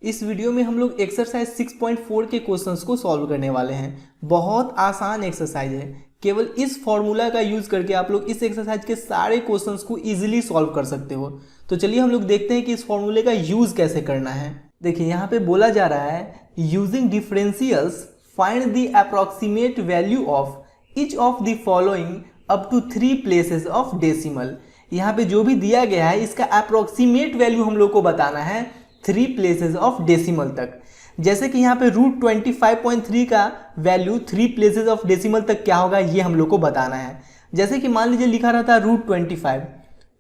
इस वीडियो में हम लोग एक्सरसाइज 6.4 के क्वेश्चंस को सॉल्व करने वाले हैं। बहुत आसान एक्सरसाइज है। केवल इस फॉर्मूला का यूज करके आप लोग इस एक्सरसाइज के सारे क्वेश्चंस को इजीली सॉल्व कर सकते हो। तो चलिए हम लोग देखते हैं कि इस फॉर्मूले का यूज कैसे करना है। देखिए यहाँ पे बोला जा रहा है using differentials find the approximate value of each of the following up to 3 places of decimal. यहाँ पे जो भी दिया गया है इसका अप्रॉक्सीमेट वैल्यू हम लोग को बताना है 3 प्लेसेस ऑफ डेसिमल तक। जैसे कि यहाँ पे √25.3 का वैल्यू 3 प्लेसेस ऑफ डेसिमल तक क्या होगा ये हम लोग को बताना है। जैसे कि मान लीजिए लिखा रहता है √25,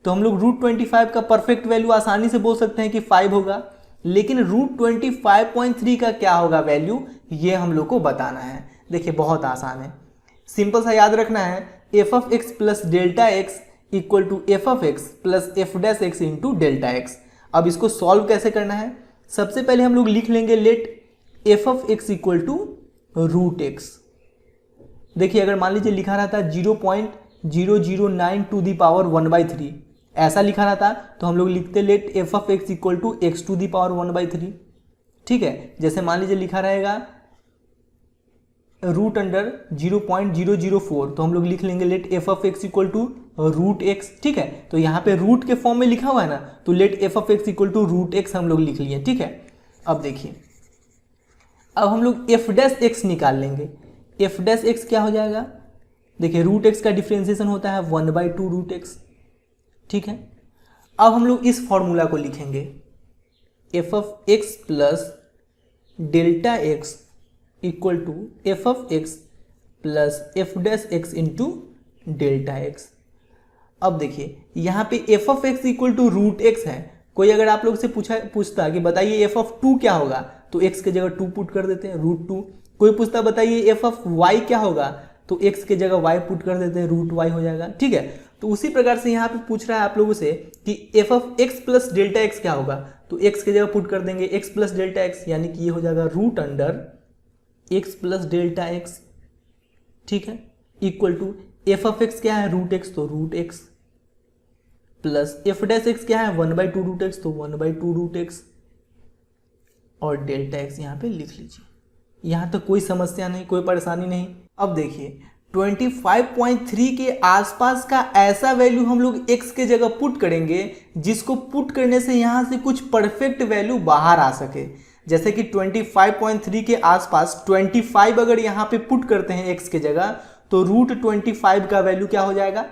तो हम लोग √25 का परफेक्ट वैल्यू आसानी से बोल सकते हैं कि 5 होगा, लेकिन √25.3 का क्या होगा वैल्यू ये हम लोग को बताना है। देखिए बहुत आसान है, सिंपल सा याद रखना है f(x) plus delta x equal to f(x) plus f' into delta x. अब इसको सॉल्व कैसे करना है, सबसे पहले हम लोग लिख लेंगे late f(x) equal to √x। देखिए अगर मान लीजिए लिखा रहता 0.009 टू दी पावर 1/3 ऐसा लिखा रहता तो हम लोग लिखते let f(x) equal to x to the power 1/3। ठीक है, जैसे मान लीजिए लिखा रहेगा √0.004 तो हम लोग लिख लेंगे late f(x) equal to √x। ठीक है, तो यहाँ पे रूट के फॉर्म में लिखा हुआ है ना, तो late f(x) equal to √x हम लोग लिख लिए। ठीक है, अब देखिए अब हम लोग f' निकाल लेंगे। f' क्या हो जाएगा, देखिए √x का डिफ्रेंसिएशन होता है 1/2 √x। ठीक है, अब हम लोग इस फॉर्मूला को लिखेंगे f(x) plus delta x equal to f(x) plus f' into delta x. अब देखिए यहाँ पे f(x) इक्वल टू √x है। कोई अगर आप लोग से पूछता कि बताइए f(2) क्या होगा, तो x के जगह 2 पुट कर देते हैं √2। कोई पूछता बताइए f(y) क्या होगा, तो x के जगह y पुट कर देते हैं √y हो जाएगा। ठीक है, तो उसी प्रकार से यहाँ पे पूछ रहा है आप लोगों से कि f(x) प्लस डेल्टा एक्स क्या होगा, तो x के जगह पुट कर देंगे x प्लस डेल्टा एक्स, यानी कि ये हो जाएगा √x प्लस डेल्टा एक्स। ठीक है, इक्वल टू f(x) क्या है √x, तो √x प्लस f' क्या है 1/2 √x, तो 1/2 √x और डेल्टा एक्स यहाँ पे लिख लीजिए। यहाँ तक कोई समस्या नहीं, कोई परेशानी नहीं। अब देखिए 25.3 के आसपास का ऐसा वैल्यू हम लोग x के जगह पुट करेंगे जिसको पुट करने से यहाँ से कुछ परफेक्ट वैल्यू बाहर आ सके। जैसे कि 25.3 के आसपास 25 अगर यहाँ पे पुट करते हैं x के जगह, तो √25 का वैल्यू क्या हो जाएगा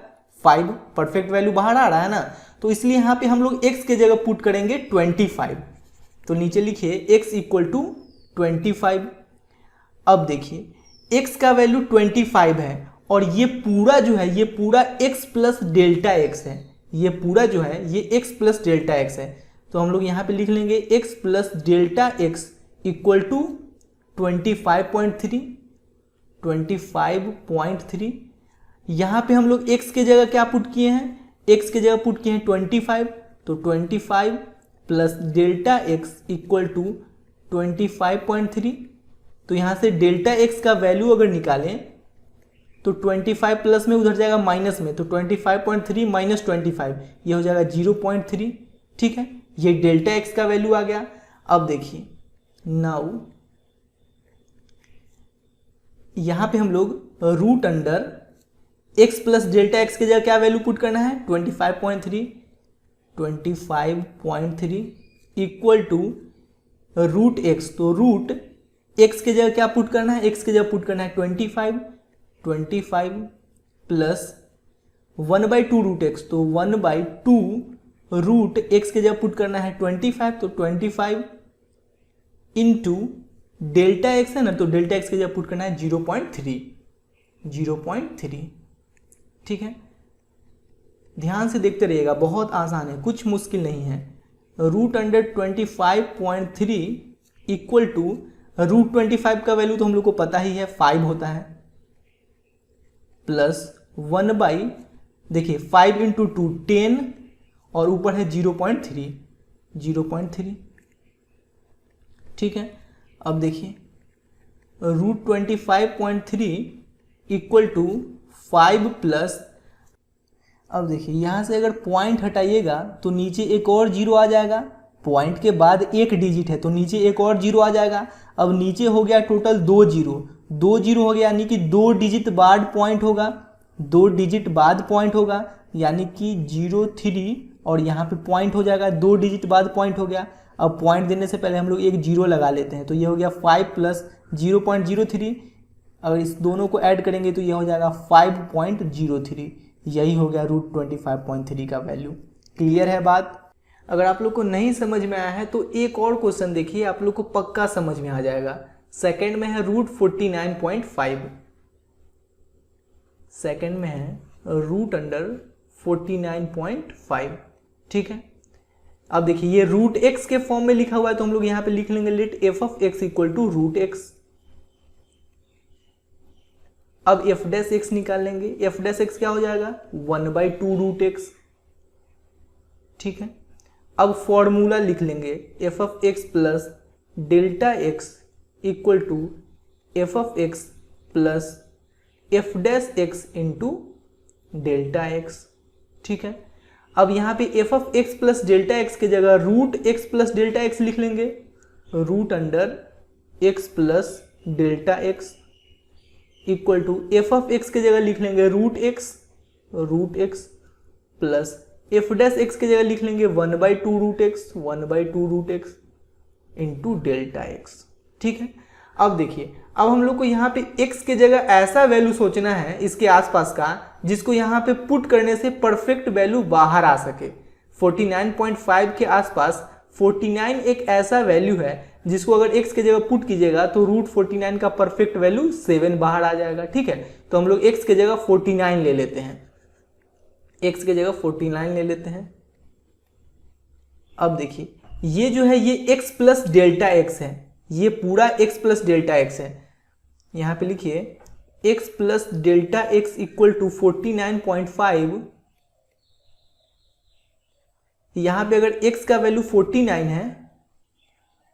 5। परफेक्ट वैल्यू बाहर आ रहा है ना, तो इसलिए यहाँ पे हम लोग x के जगह पुट करेंगे 25। तो नीचे लिखिए x इक्वल टू 25। अब देखिए x का वैल्यू 25 है और ये पूरा जो है ये पूरा x प्लस डेल्टा एक्स है। ये पूरा जो है ये x प्लस डेल्टा एक्स है, तो हम लोग यहाँ पे लिख लेंगे x plus delta x equal to 25.3। यहाँ पे हम लोग x के जगह क्या पुट किए हैं, x के जगह पुट किए हैं 25, तो 25 plus delta x equal to 25.3। तो यहाँ से डेल्टा एक्स का वैल्यू अगर निकालें तो 25 प्लस में उधर जाएगा माइनस में, तो 25.3 माइनस 25 ये हो जाएगा 0.3। ठीक है, ये डेल्टा एक्स का वैल्यू आ गया। अब देखिए नाउ यहाँ पे हम लोग √x प्लस डेल्टा एक्स के जगह क्या वैल्यू पुट करना है 25.3 इक्वल टू √x, तो रूट x के जगह क्या पुट करना है, x के जगह पुट करना है 25 प्लस 1/2 √x, तो 1/2 √x के जगह पुट करना है 25, तो 25 इंटू डेल्टा एक्स है ना, तो डेल्टा एक्स के जगह पुट करना है 0.3। ठीक है, ध्यान से देखते रहिएगा, बहुत आसान है, कुछ मुश्किल नहीं है। √25.3 इक्वल टू √25 का वैल्यू तो हम लोग को पता ही है 5 होता है, प्लस 1/, देखिए 5 इंटू 2 10 और ऊपर है 0.3। ठीक है, अब देखिए √25.3 इक्वल टू 5 प्लस, अब देखिए यहाँ से अगर पॉइंट हटाइएगा तो नीचे एक और जीरो आ जाएगा, पॉइंट के बाद एक डिजिट है तो नीचे एक और जीरो आ जाएगा। अब नीचे हो गया टोटल 2 जीरो, 2 जीरो हो गया यानी कि 2 डिजिट बाद पॉइंट होगा, 2 डिजिट बाद पॉइंट होगा यानी कि 03 और यहाँ पे पॉइंट हो जाएगा, 2 डिजिट बाद पॉइंट हो गया। अब पॉइंट देने से पहले हम लोग एक जीरो लगा लेते हैं, तो ये हो गया 5 प्लस 0.03। अगर इस दोनों को ऐड करेंगे तो ये हो जाएगा 5.03। यही हो गया √25.3 का वैल्यू। क्लियर है बात? अगर आप लोग को नहीं समझ में आया है तो एक और क्वेश्चन देखिए, आप लोग को पक्का समझ में आ जाएगा। सेकंड में है √49.5, सेकंड में है √49.5, ठीक है। अब देखिए ये √x के फॉर्म में लिखा हुआ है तो हम लोग यहाँ पे लिख लेंगे लेट f(x) = √x। अब f' निकाल लेंगे, f' क्या हो जाएगा 1/2 √x, ठीक है। अब फॉर्मूला लिख लेंगे f(x) plus delta x equal to f(x) plus f' into delta x, ठीक है। अब यहाँ पे f(x) प्लस डेल्टा x के जगह √x प्लस डेल्टा x लिख लेंगे, √x plus delta x equal to f(x) के जगह लिख लेंगे √x प्लस f' के जगह लिख लेंगे 1/2 √x इंटू डेल्टा x, ठीक है। अब देखिए, अब हम लोग को यहाँ पे x के जगह ऐसा वैल्यू सोचना है इसके आसपास का जिसको यहाँ पे पुट करने से परफेक्ट वैल्यू बाहर आ सके। 49.5 के आसपास 49 एक ऐसा वैल्यू है जिसको अगर x के जगह पुट कीजिएगा तो √49 का परफेक्ट वैल्यू 7 बाहर आ जाएगा, ठीक है। तो हम लोग x के जगह 49 ले लेते हैं, x के जगह 49 ले लेते हैं। अब देखिए ये जो है ये x प्लस डेल्टा x है, ये पूरा x प्लस डेल्टा x है। यहाँ पे लिखिए x plus delta x equal to 49.5। यहाँ पे अगर x का वैल्यू 49 है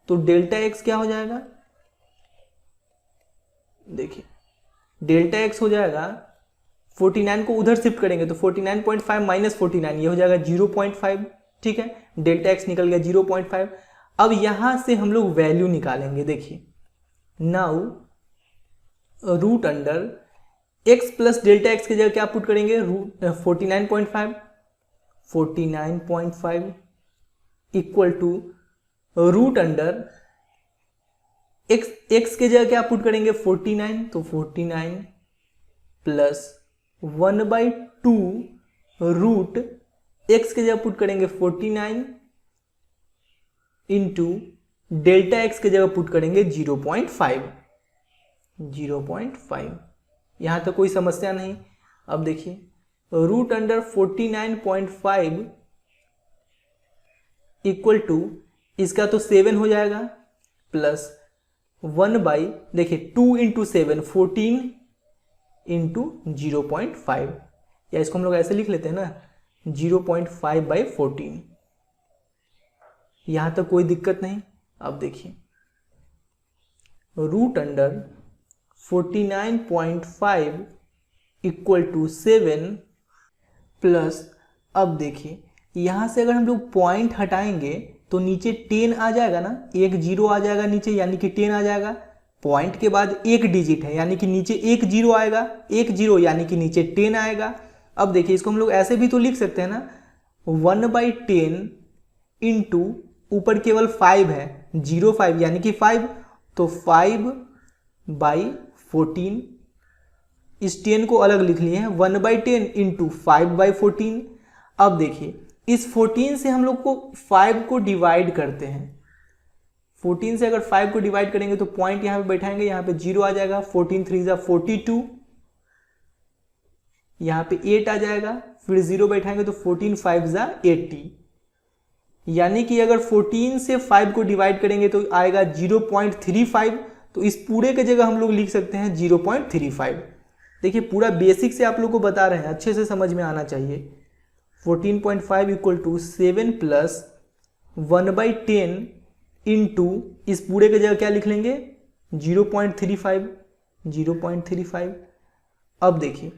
तो डेल्टा x क्या हो जाएगा, देखिए डेल्टा x हो जाएगा 49 को उधर शिफ्ट करेंगे तो 49.5 माइनस 49 ये हो जाएगा 0.5, ठीक है। डेल्टा x निकल गया 0.5। अब यहां से हम लोग वैल्यू निकालेंगे, देखिए now root under x plus delta x की जगह क्या पुट करेंगे 49.5 equal to root under x के जगह क्या पुट करेंगे 49, तो 49 प्लस 1/2 रूट x के जगह पुट करेंगे 49 इंटू डेल्टा x के जगह पुट करेंगे 0.5। यहां तक कोई समस्या नहीं। अब देखिए रूट अंडर 49.5 इक्वल टू इसका तो 7 हो जाएगा प्लस 1/, देखिए 2 इंटू 7 14 इंटू 0.5, या इसको हम लोग ऐसे लिख लेते हैं ना 0.5/14। यहां तक कोई दिक्कत नहीं। अब देखिए root under 49.5 equal to 7 plus, अब देखिए यहां से अगर हम लोग पॉइंट हटाएंगे तो नीचे 10 आ जाएगा ना, एक जीरो आ जाएगा नीचे यानी कि 10 आ जाएगा। पॉइंट के बाद एक डिजिट है यानी कि नीचे एक जीरो आएगा, एक जीरो यानी कि नीचे 10 आएगा। अब देखिए इसको हम लोग ऐसे भी तो लिख सकते हैं ना 1/10 इंटू ऊपर केवल 5 है 0.5 यानी कि 5, तो 5/14। इस 10 को अलग लिख लिए हैं 1/10 इंटू 5/14। अब देखिए इस 14 से हम लोग को 5 को डिवाइड करते हैं, 14 से अगर 5 को डिवाइड करेंगे तो पॉइंट यहां पे बैठाएंगे, यहां पे 0 आ जाएगा, 14 3 जा 42, यहां पे 8 आ जाएगा, फिर 0 बैठाएंगे तो 14 5 जा 80, यानी कि अगर 14 से 5 को डिवाइड करेंगे तो आएगा 0.35। तो इस पूरे के जगह हम लोग लिख सकते हैं 0.35। देखिए पूरा बेसिक से आप लोग को बता रहे हैं, अच्छे से समझ में आना चाहिए। 14.5 इक्वल टू 7 प्लस 1/10 इंटू इस पूरे के जगह क्या लिख लेंगे 0.35। अब देखिए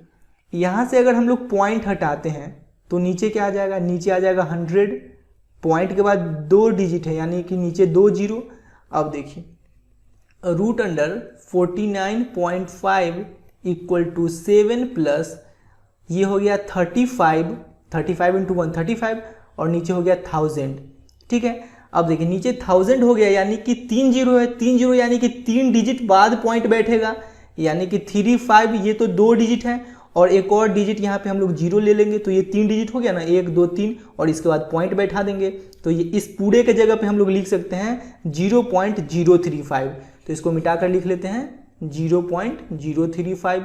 यहां से अगर हम लोग पॉइंट हटाते हैं तो नीचे क्या आ जाएगा, नीचे आ जाएगा 100 पॉइंट के बाद 2 डिजिट है यानी कि नीचे 2 जीरो। अब देखिए root under 49.5 equal to 7 plus ये हो गया 35 इंटू 1 35 और नीचे हो गया 1000। ठीक है, अब देखिए नीचे 1000 हो गया यानी कि 3 जीरो है, 3 जीरो यानी कि 3 डिजिट बाद पॉइंट बैठेगा यानी कि 35 ये तो 2 डिजिट है और एक और डिजिट यहाँ पे हम लोग जीरो ले लेंगे तो ये 3 डिजिट हो गया ना, 1 2 3 और इसके बाद पॉइंट बैठा देंगे तो ये इस पूरे के जगह पे हम लोग लिख सकते हैं 0.035। तो इसको मिटाकर लिख लेते हैं 0.035।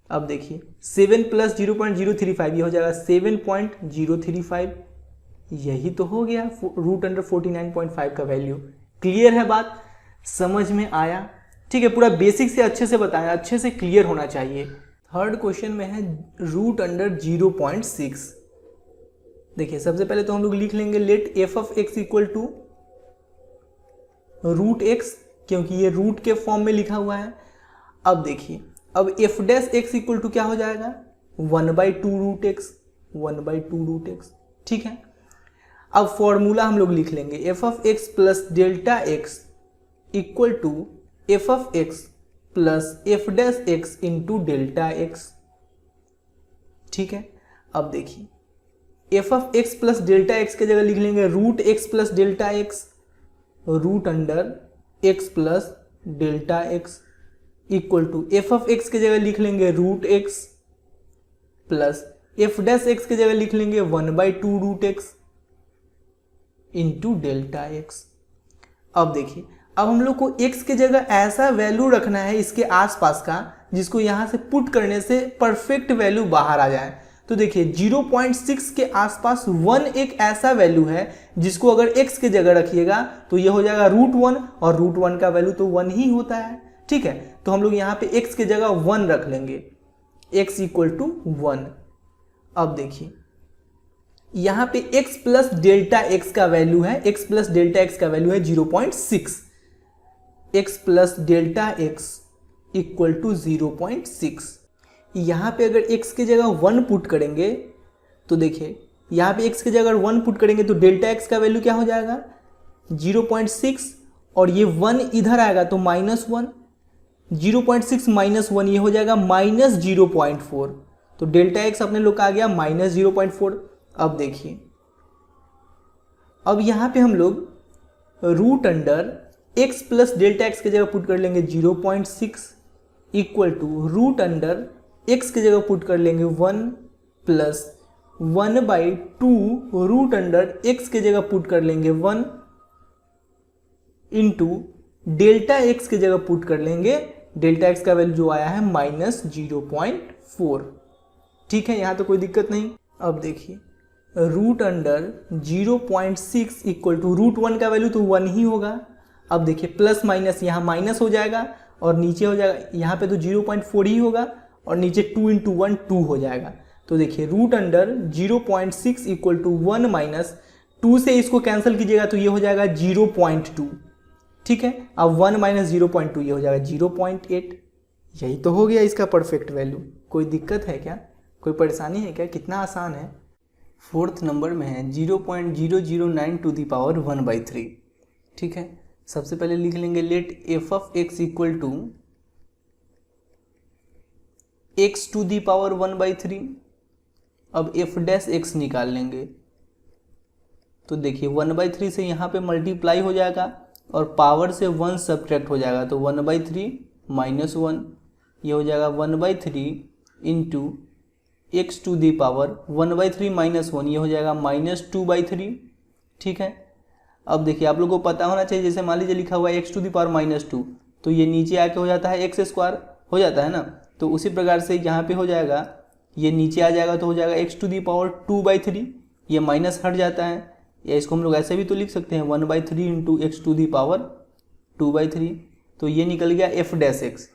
अब देखिए 7 प्लस 0.035 ये हो जाएगा 7.035। यही तो हो गया रूट अंडर 49.5 का वैल्यू। क्लियर है बात, समझ में आया? ठीक है, पूरा बेसिक से अच्छे से बताया, अच्छे से क्लियर होना चाहिए। थर्ड क्वेश्चन में है रूट अंडर 0.6। देखिए सबसे पहले तो हम लोग लिख लेंगे let f of x equal to root x, क्योंकि ये रूट के फॉर्म में लिखा हुआ है। अब देखिए अब f dash x equal to क्या हो जाएगा 1/2 रूट एक्स, 1/2 रूट एक्स। ठीक है, अब फॉर्मूला हम लोग लिख लेंगे f of x plus delta x equal to f of x plus F dash x into delta x. ठीक है, अब देखिए f of x plus delta x की जगह लिख लेंगे root x plus delta x, root under x plus delta x equal to f of x की जगह लिख लेंगे root x plus F dash x की जगह लिख लेंगे 1/2 root x into delta x. अब देखिए अब हम लोग को x के जगह ऐसा वैल्यू रखना है इसके आसपास का जिसको यहां से पुट करने से परफेक्ट वैल्यू बाहर आ जाए। तो देखिए 0.6 के आसपास 1 एक ऐसा वैल्यू है जिसको अगर x के जगह रखिएगा तो ये हो जाएगा √1 और √1 का वैल्यू तो 1 ही होता है। ठीक है, तो हम लोग यहाँ पे x के जगह 1 रख लेंगे, x इक्वल टू 1। अब देखिए यहाँ पे x प्लस डेल्टा x का वैल्यू है, x प्लस डेल्टा x का वैल्यू है 0.6, x plus delta x equal to 0.6। यहाँ पे अगर x की जगह 1 पुट करेंगे तो देखिए यहाँ पे x की जगह 1 पुट करेंगे तो डेल्टा x का वैल्यू क्या हो जाएगा 0.6 और ये 1 इधर आएगा तो -1, 0.6 -1 ये हो जाएगा -0.4। तो डेल्टा x अपने लोग का आ गया -0.4। अब देखिए अब यहाँ पे हम लोग root under x plus delta x की जगह पुट कर लेंगे 0.6 equal to root under x की जगह पुट कर लेंगे 1 प्लस 1/2 रूट अंडर x की जगह पुट कर लेंगे 1 इंटू डेल्टा x की जगह पुट कर लेंगे डेल्टा x का वैल्यू जो आया है -0.4। ठीक है, यहाँ तो कोई दिक्कत नहीं। अब देखिए रूट अंडर 0.6 इक्वल टू √1 का वैल्यू तो 1 ही होगा। अब देखिए प्लस माइनस यहाँ माइनस हो जाएगा और नीचे हो जाएगा, यहाँ पे तो 0.4 ही होगा और नीचे 2 इंटू 1 2 हो जाएगा। तो देखिए root under 0.6 equal to 1 minus 2 से इसको कैंसिल कीजिएगा तो ये हो जाएगा 0.2। ठीक है, अब 1 माइनस 0.2 ये हो जाएगा 0.8। यही तो हो गया इसका परफेक्ट वैल्यू। कोई दिक्कत है क्या, कोई परेशानी है क्या? कितना आसान है। फोर्थ नंबर में है 0.009 टू दी पावर 1/3। ठीक है, सबसे पहले लिख लेंगे let f of x equal to x to the power 1/3। अब एफ डैश एक्स निकाल लेंगे तो देखिए 1/3 से यहाँ पे मल्टीप्लाई हो जाएगा और पावर से 1 सब्ट्रैक्ट हो जाएगा तो 1/3 माइनस 1 ये हो जाएगा 1/3 into x to the power 1/3 minus 1 ये हो जाएगा -2/3। ठीक है, अब देखिए आप लोगों को पता होना चाहिए, जैसे मान लीजिए लिखा हुआ है एक्स टू दी पावर -2 तो ये नीचे आके हो जाता है x² हो जाता है ना। तो उसी प्रकार से यहाँ पे हो जाएगा, ये नीचे आ जाएगा तो हो जाएगा एक्स टू दी पावर 2/3, ये माइनस हट जाता है, या इसको हम लोग ऐसे भी तो लिख सकते हैं 1/3 into x to the power 2/3। तो ये निकल गया एफ डैश एक्स।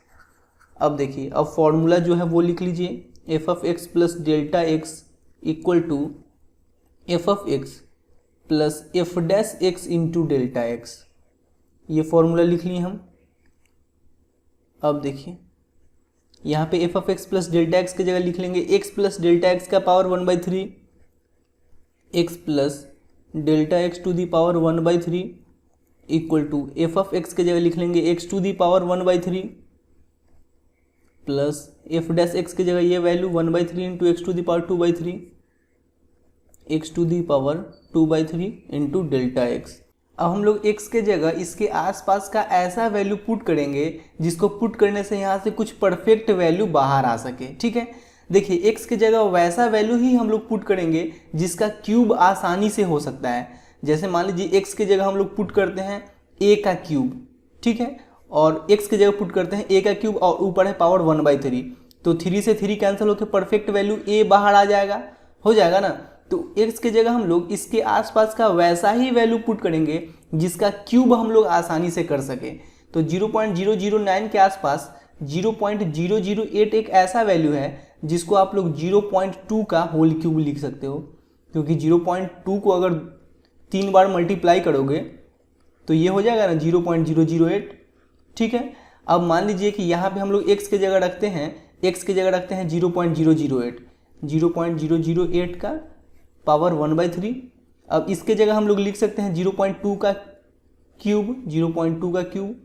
अब देखिए अब फॉर्मूला जो है वो लिख लीजिए f of x plus delta x equal to f of x plus F dash x into delta x. ये फॉर्मूला लिख लिए हम। अब देखिए यहाँ पे f of x plus delta x की जगह लिख लेंगे एक्स प्लस डेल्टा एक्स का power 1/3, x plus delta x to the power 1/3 equal to f of x के जगह लिख लेंगे x to the power 1/3 plus F dash x की जगह ये value 1/3 into x to the power 2/3 x to the power 2/3 into delta x. अब हम लोग x के जगह इसके आसपास का ऐसा वैल्यू पुट करेंगे जिसको पुट करने से यहाँ से कुछ परफेक्ट वैल्यू बाहर आ सके। ठीक है, देखिए x की जगह वैसा वैल्यू ही हम लोग पुट करेंगे जिसका क्यूब आसानी से हो सकता है। जैसे मान लीजिए x की जगह हम लोग पुट करते हैं a का क्यूब, ठीक है, और x की जगह पुट करते हैं a का क्यूब और ऊपर है पावर 1/3, तो 3 से 3 कैंसिल होकर परफेक्ट वैल्यू a बाहर आ जाएगा, हो जाएगा ना। तो x की जगह हम लोग इसके आसपास का वैसा ही वैल्यू पुट करेंगे जिसका क्यूब हम लोग आसानी से कर सके। तो 0.009 के आसपास 0.008 एक ऐसा वैल्यू है जिसको आप लोग 0.2 का होल क्यूब लिख सकते हो, क्योंकि 0.2 को अगर 3 बार मल्टीप्लाई करोगे तो ये हो जाएगा ना 0.008। ठीक है, अब मान लीजिए कि यहाँ पे हम लोग x की जगह रखते हैं 0.008, 0.008 का पावर 1/3। अब इसके जगह हम लोग लिख सकते हैं 0.2 का क्यूब, 0.2 का क्यूब,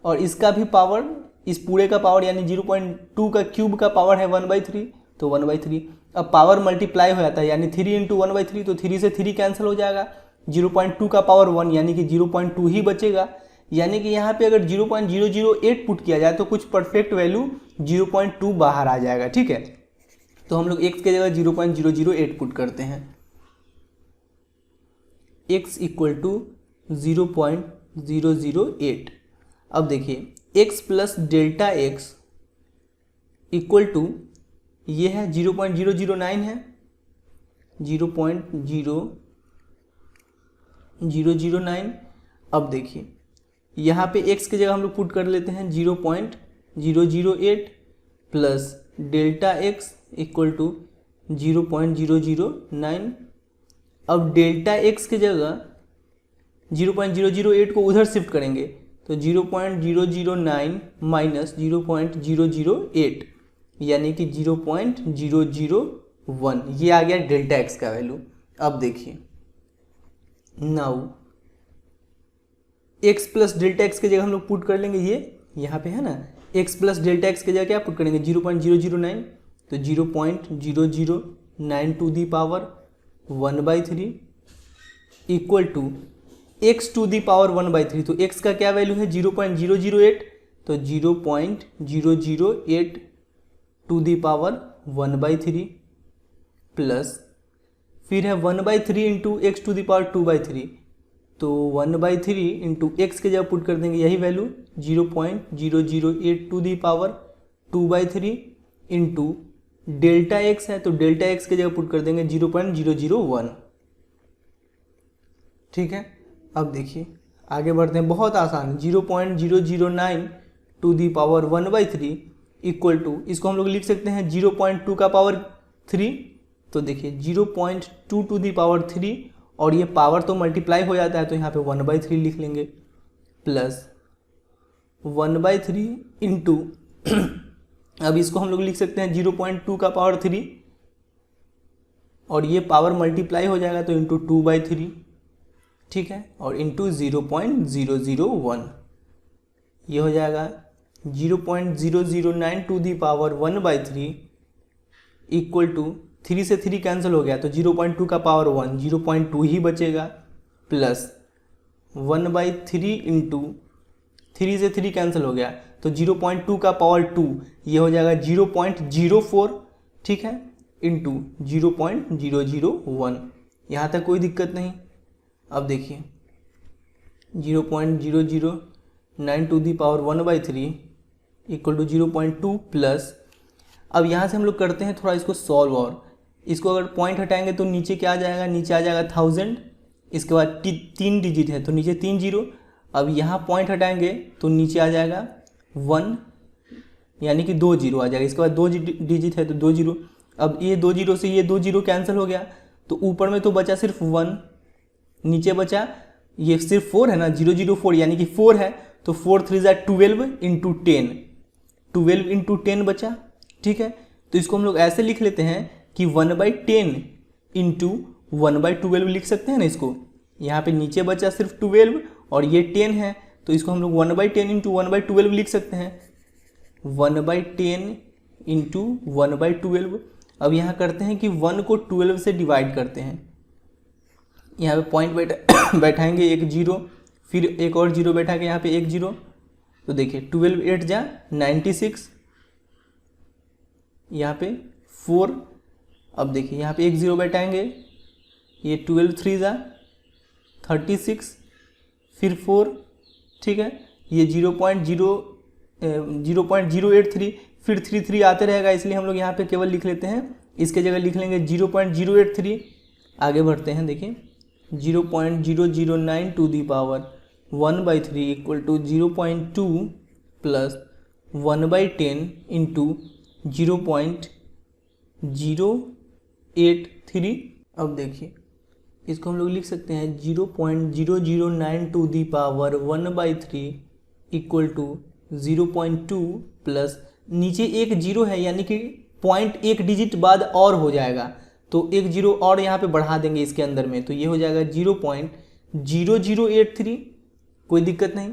और इसका भी पावर, इस पूरे का पावर यानी 0.2 का क्यूब का पावर है 1/3, तो 1/3। अब पावर मल्टीप्लाई हो जाता है यानी 3 इंटू 1/3, तो 3 से 3 कैंसिल हो जाएगा, 0.2 का पावर 1 यानी कि 0.2 ही बचेगा। यानी कि यहाँ पे अगर 0.008 पुट किया जाए तो कुछ परफेक्ट वैल्यू 0.2 बाहर आ जाएगा। ठीक है, तो हम लोग x के जगह 0.008 पुट करते हैं, x इक्वल टू 0.008। अब देखिए x plus delta x equal to ये है 0.009 है, 0.0009। अब देखिए यहाँ पे x की जगह हम लोग पुट कर लेते हैं 0.008 plus delta x equal to 0.009। अब डेल्टा एक्स की जगह 0.008 को उधर शिफ्ट करेंगे तो 0.009 माइनस 0.008 यानी कि 0.001, ये आ गया डेल्टा एक्स का वैल्यू। अब देखिए now x plus delta x की जगह हम लोग पुट कर लेंगे, ये यहाँ पे है ना, x प्लस डेल्टा एक्स की जगह क्या पुट करेंगे 0.009, तो 0.009 to the power 1/3 equal to x to the power 1/3। तो x का क्या वैल्यू है 0.008, तो 0.008 टू दी पावर 1/3 प्लस फिर है 1/3 into x to the power 2/3, तो 1/3 इंटू एक्स के जगह पुट कर देंगे यही value 0.008 to the power 2/3 into delta x है, तो डेल्टा एक्स के जगह पुट कर देंगे 0.001। ठीक है, अब देखिए आगे बढ़ते हैं, बहुत आसान, 0.009 to the power 1/3 equal to, इसको हम लोग लिख सकते हैं 0.2 का पावर 3, तो देखिए 0.2 टू दी पावर 3, और ये पावर तो मल्टीप्लाई हो जाता है तो यहाँ पे 1/3 लिख लेंगे, प्लस 1/3 इंटू अब इसको हम लोग लिख सकते हैं 0.2 का पावर 3, और ये पावर मल्टीप्लाई हो जाएगा तो इंटू 2/3, ठीक है, और इंटू 0.001, ये हो जाएगा 0.009 to the power 1/3 equal to 3 से 3 कैंसिल हो गया तो 0.2 का पावर 1, 0.2 ही बचेगा, प्लस 1/3 इंटू 3 से 3 कैंसिल हो गया तो 0.2 का पावर 2, ये हो जाएगा 0.04, ठीक है, इंटू 0.001। यहाँ तक कोई दिक्कत नहीं। अब देखिए 0.009 to the power 1/3 equal to 0.2 plus, अब यहाँ से हम लोग करते हैं थोड़ा इसको सॉल्व, और इसको अगर पॉइंट हटाएंगे तो नीचे क्या आ जाएगा, नीचे आ जाएगा 1000, इसके बाद 3 डिजिट है तो नीचे 3 0, अब यहाँ पॉइंट हटाएंगे तो नीचे आ जाएगा 1 यानी कि 2 0 आ जाएगा, इसके बाद 2 डिजिट है तो 2 0, अब ये 2 0 से ये 2 0 कैंसिल हो गया तो ऊपर में तो बचा सिर्फ 1, नीचे बचा ये सिर्फ 4 है ना, 004 यानी कि 4 है, तो 4 3 12 इंटू 10, 12 इंटू 10 बचा, ठीक है। तो इसको हम लोग ऐसे लिख लेते हैं कि 1/10 इंटू 1/12 लिख सकते हैं ना इसको। यहाँ पे नीचे बचा सिर्फ 12 और ये 10 है, तो इसको हम लोग 1/10 इंटू 1/12 लिख सकते हैं। 1/10 इंटू 1/12। अब यहाँ करते हैं कि 1 को 12 से डिवाइड करते हैं। यहाँ पे पॉइंट बैठाएंगे एक जीरो, फिर एक और जीरो बैठा के यहाँ पे एक जीरो, तो देखिए 12 8 जा 96, यहाँ पे 4। अब देखिए यहाँ पे एक जीरो बैठाएंगे, ये 12 3 जा 36, फिर 4, ठीक है। ये 0.083, फिर 3 आते रहेगा, इसलिए हम लोग यहाँ पे केवल लिख लेते हैं, इसके जगह लिख लेंगे 0.083। आगे बढ़ते हैं, देखिए 0.009 to the power 1/3 equal to 0.2 plus 1/10 into 0.083। अब देखिए इसको हम लोग लिख सकते हैं 0.009 to the power 1/3 equal to 0.2 plus नीचे एक जीरो है, यानी कि पॉइंट एक डिजिट बाद और हो जाएगा, तो एक जीरो और यहाँ पे बढ़ा देंगे इसके अंदर में, तो ये हो जाएगा 0.0083। कोई दिक्कत नहीं।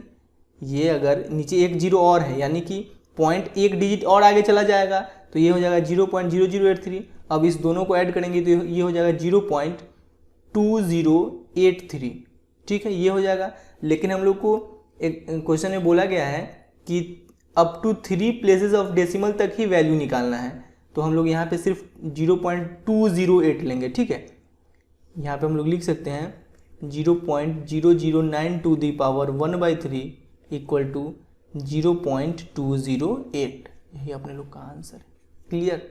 ये अगर नीचे एक जीरो और है यानी कि पॉइंट एक डिजिट और आगे चला जाएगा, तो ये हो जाएगा 0.0083। अब इस दोनों को ऐड करेंगे तो ये हो जाएगा 0.2083, ठीक है, ये हो जाएगा। लेकिन हम लोग को एक क्वेश्चन में बोला गया है कि up to 3 places of decimal तक ही वैल्यू निकालना है, तो हम लोग यहाँ पे सिर्फ 0.208 लेंगे, ठीक है। यहाँ पे हम लोग लिख सकते हैं 0.009 to the power 1/3 equal to 0.208। यही अपने लोग का आंसर है। क्लियर।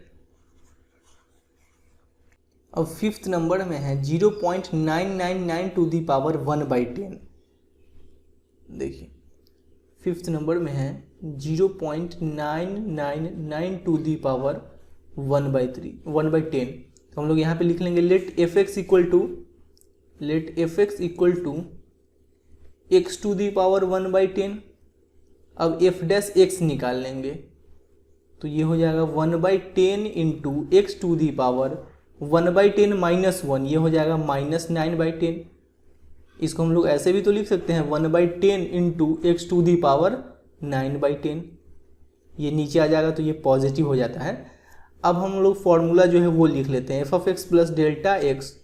अब 5th नंबर में है 0.999 टू दी पावर 1/10। देखिए 5th नंबर में है 0.999 टू दी पावर 1/10। तो हम लोग यहाँ पे लिख लेंगे let f x equal to x to the power 1/10। अब एफ डैश एक्स निकाल लेंगे, तो ये हो जाएगा 1/10 into x to the power 1/10 minus 1, ये हो जाएगा -9/10। इसको हम लोग ऐसे भी तो लिख सकते हैं 1/10 into x to the power 9/10। ये नीचे आ जाएगा तो ये पॉजिटिव हो जाता है। अब हम लोग फॉर्मूला जो है वो लिख लेते हैं, f of x plus delta x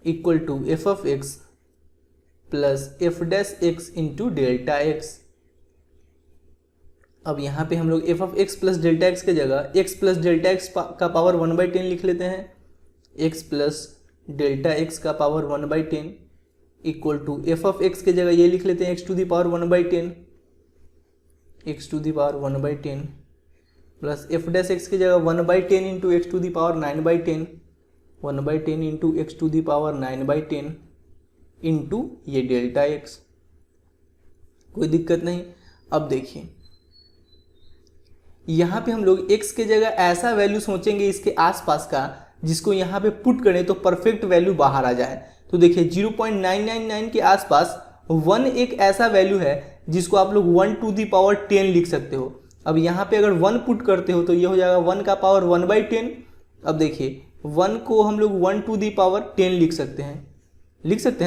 equal to f of x plus F dash x into delta x. अब यहाँ पे हम लोग f of x plus delta x के जगह एक्स प्लस डेल्टा एक्स का पावर 1/10 लिख लेते हैं। एक्स प्लस डेल्टा एक्स का power 1/10 equal to f of x के जगह ये लिख लेते हैं x to the power 1/10, x to the power 1/10 plus F dash x की जगह 1/10 into x to the power 9/10, 1/10 into x to the power 9/10 into ये डेल्टा एक्स। कोई दिक्कत नहीं। अब देखिए यहाँ पे हम लोग x के जगह ऐसा वैल्यू सोचेंगे इसके आसपास का जिसको यहाँ पे पुट करें तो परफेक्ट वैल्यू बाहर आ जाए। तो देखिए 0.999 के आसपास 1 एक ऐसा वैल्यू है जिसको आप लोग 1 टू दी पावर 10 लिख सकते हो। अब यहाँ पे अगर 1 पुट करते हो तो ये हो जाएगा 1 का पावर 1/10। अब देखिए 1 को हम लोग 1 टू दी पावर 10 लिख सकते हैं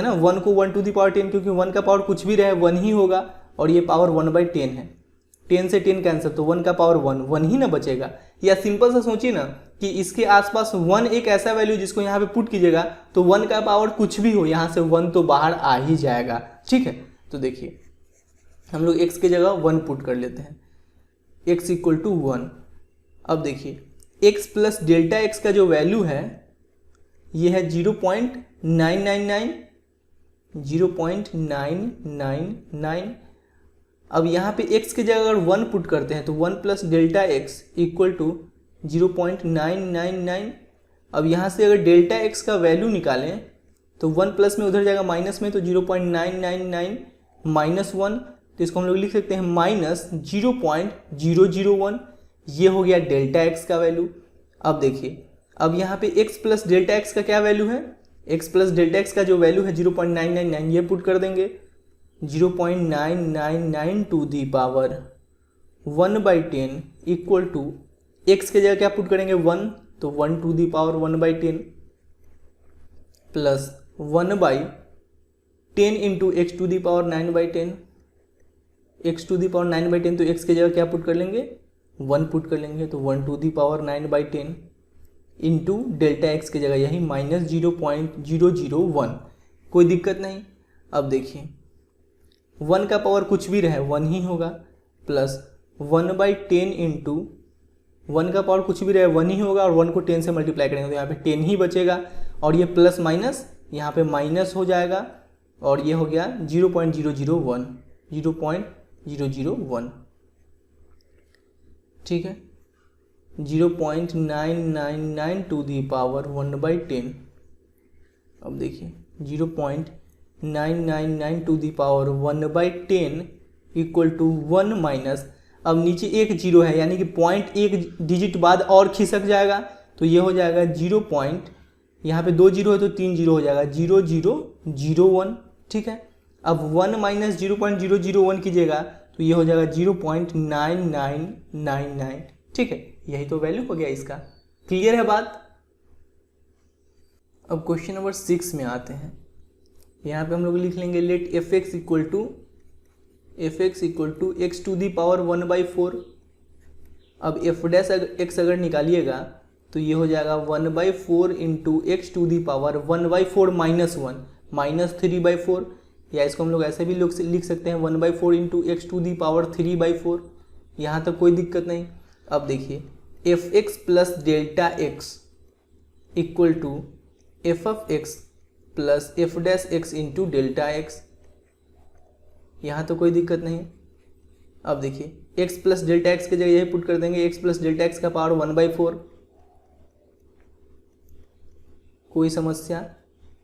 ना, 1 को 1 टू दी पावर 10, क्योंकि 1 का पावर कुछ भी रहे 1 ही होगा और ये पावर 1/10 है। 10 से 10 कैंसिल, तो 1 का पावर 1 ही ना बचेगा। या सिंपल सा सोचिए ना कि इसके आसपास 1 एक ऐसा वैल्यू जिसको यहाँ पे पुट कीजिएगा तो 1 का पावर कुछ भी हो यहाँ से 1 तो बाहर आ ही जाएगा, ठीक है। तो देखिए हम लोग x के जगह 1 पुट कर लेते हैं, x इक्वल टू 1। अब देखिए x प्लस डेल्टा एक्स का जो वैल्यू है ये है 0.999। अब यहाँ पे x के जगह अगर 1 पुट करते हैं तो 1 plus delta x equal to 0.999। अब यहाँ से अगर डेल्टा एक्स का वैल्यू निकालें तो 1 प्लस में उधर जाएगा माइनस में, तो 0.999 माइनस 1, तो इसको हम लोग लिख सकते हैं माइनस 0.001। ये हो गया डेल्टा एक्स का वैल्यू। अब देखिए अब यहाँ पे x प्लस डेल्टा एक्स का क्या वैल्यू है, x प्लस डेल्टा एक्स का जो वैल्यू है 0.999, ये पुट कर देंगे 0.999 to the power 1/10 equal to x के जगह क्या पुट करेंगे 1, तो 1 to the power 1/10 plus 1/10 into x to the power 9/10, x to the power 9/10, तो एक्स की जगह क्या पुट कर लेंगे, 1 पुट कर लेंगे, तो 1 to the power 9/10 into delta x की जगह यही -0.001, कोई दिक्कत नहीं। अब देखिए 1 का पावर कुछ भी रहे 1 ही होगा, प्लस 1/10 इंटू 1 का पावर कुछ भी रहे 1 ही होगा, और 1 को 10 से मल्टीप्लाई करेंगे तो यहाँ पे 10 ही बचेगा, और ये प्लस माइनस यहाँ पे माइनस हो जाएगा, और ये हो गया 0.001, 0.001, ठीक है, 0.999 टू दी पावर 1/10। अब देखिए 0.999 to the power 1/10 equal to 1 minus, अब नीचे एक जीरो है यानी कि पॉइंट एक डिजिट बाद और खिसक जाएगा, तो ये हो जाएगा 0. यहाँ पे 2 जीरो है तो 3 जीरो हो जाएगा 0001, ठीक है। अब 1 माइनस 0.001 कीजिएगा तो ये हो जाएगा 0.9999, ठीक है, यही तो वैल्यू हो गया इसका। क्लियर है बात। अब क्वेश्चन नंबर 6 में आते हैं। यहाँ पे हम लोग लिख लेंगे let f x equal to x to the power 1/4। अब एफ डैश एक्स अगर निकालिएगा तो ये हो जाएगा 1/4 into x to the power 1/4 minus 1 minus 3/4, या इसको हम लोग ऐसे भी लोग लिख सकते हैं 1/4 into x to the power 3/4। यहाँ तक कोई दिक्कत नहीं। अब देखिए F x plus delta x equal to f of x plus F dash x into delta x, यहाँ तो कोई दिक्कत नहीं। अब देखिए x प्लस डेल्टा एक्स की जगह यही पुट कर देंगे x प्लस डेल्टा एक्स का पावर 1/4, कोई समस्या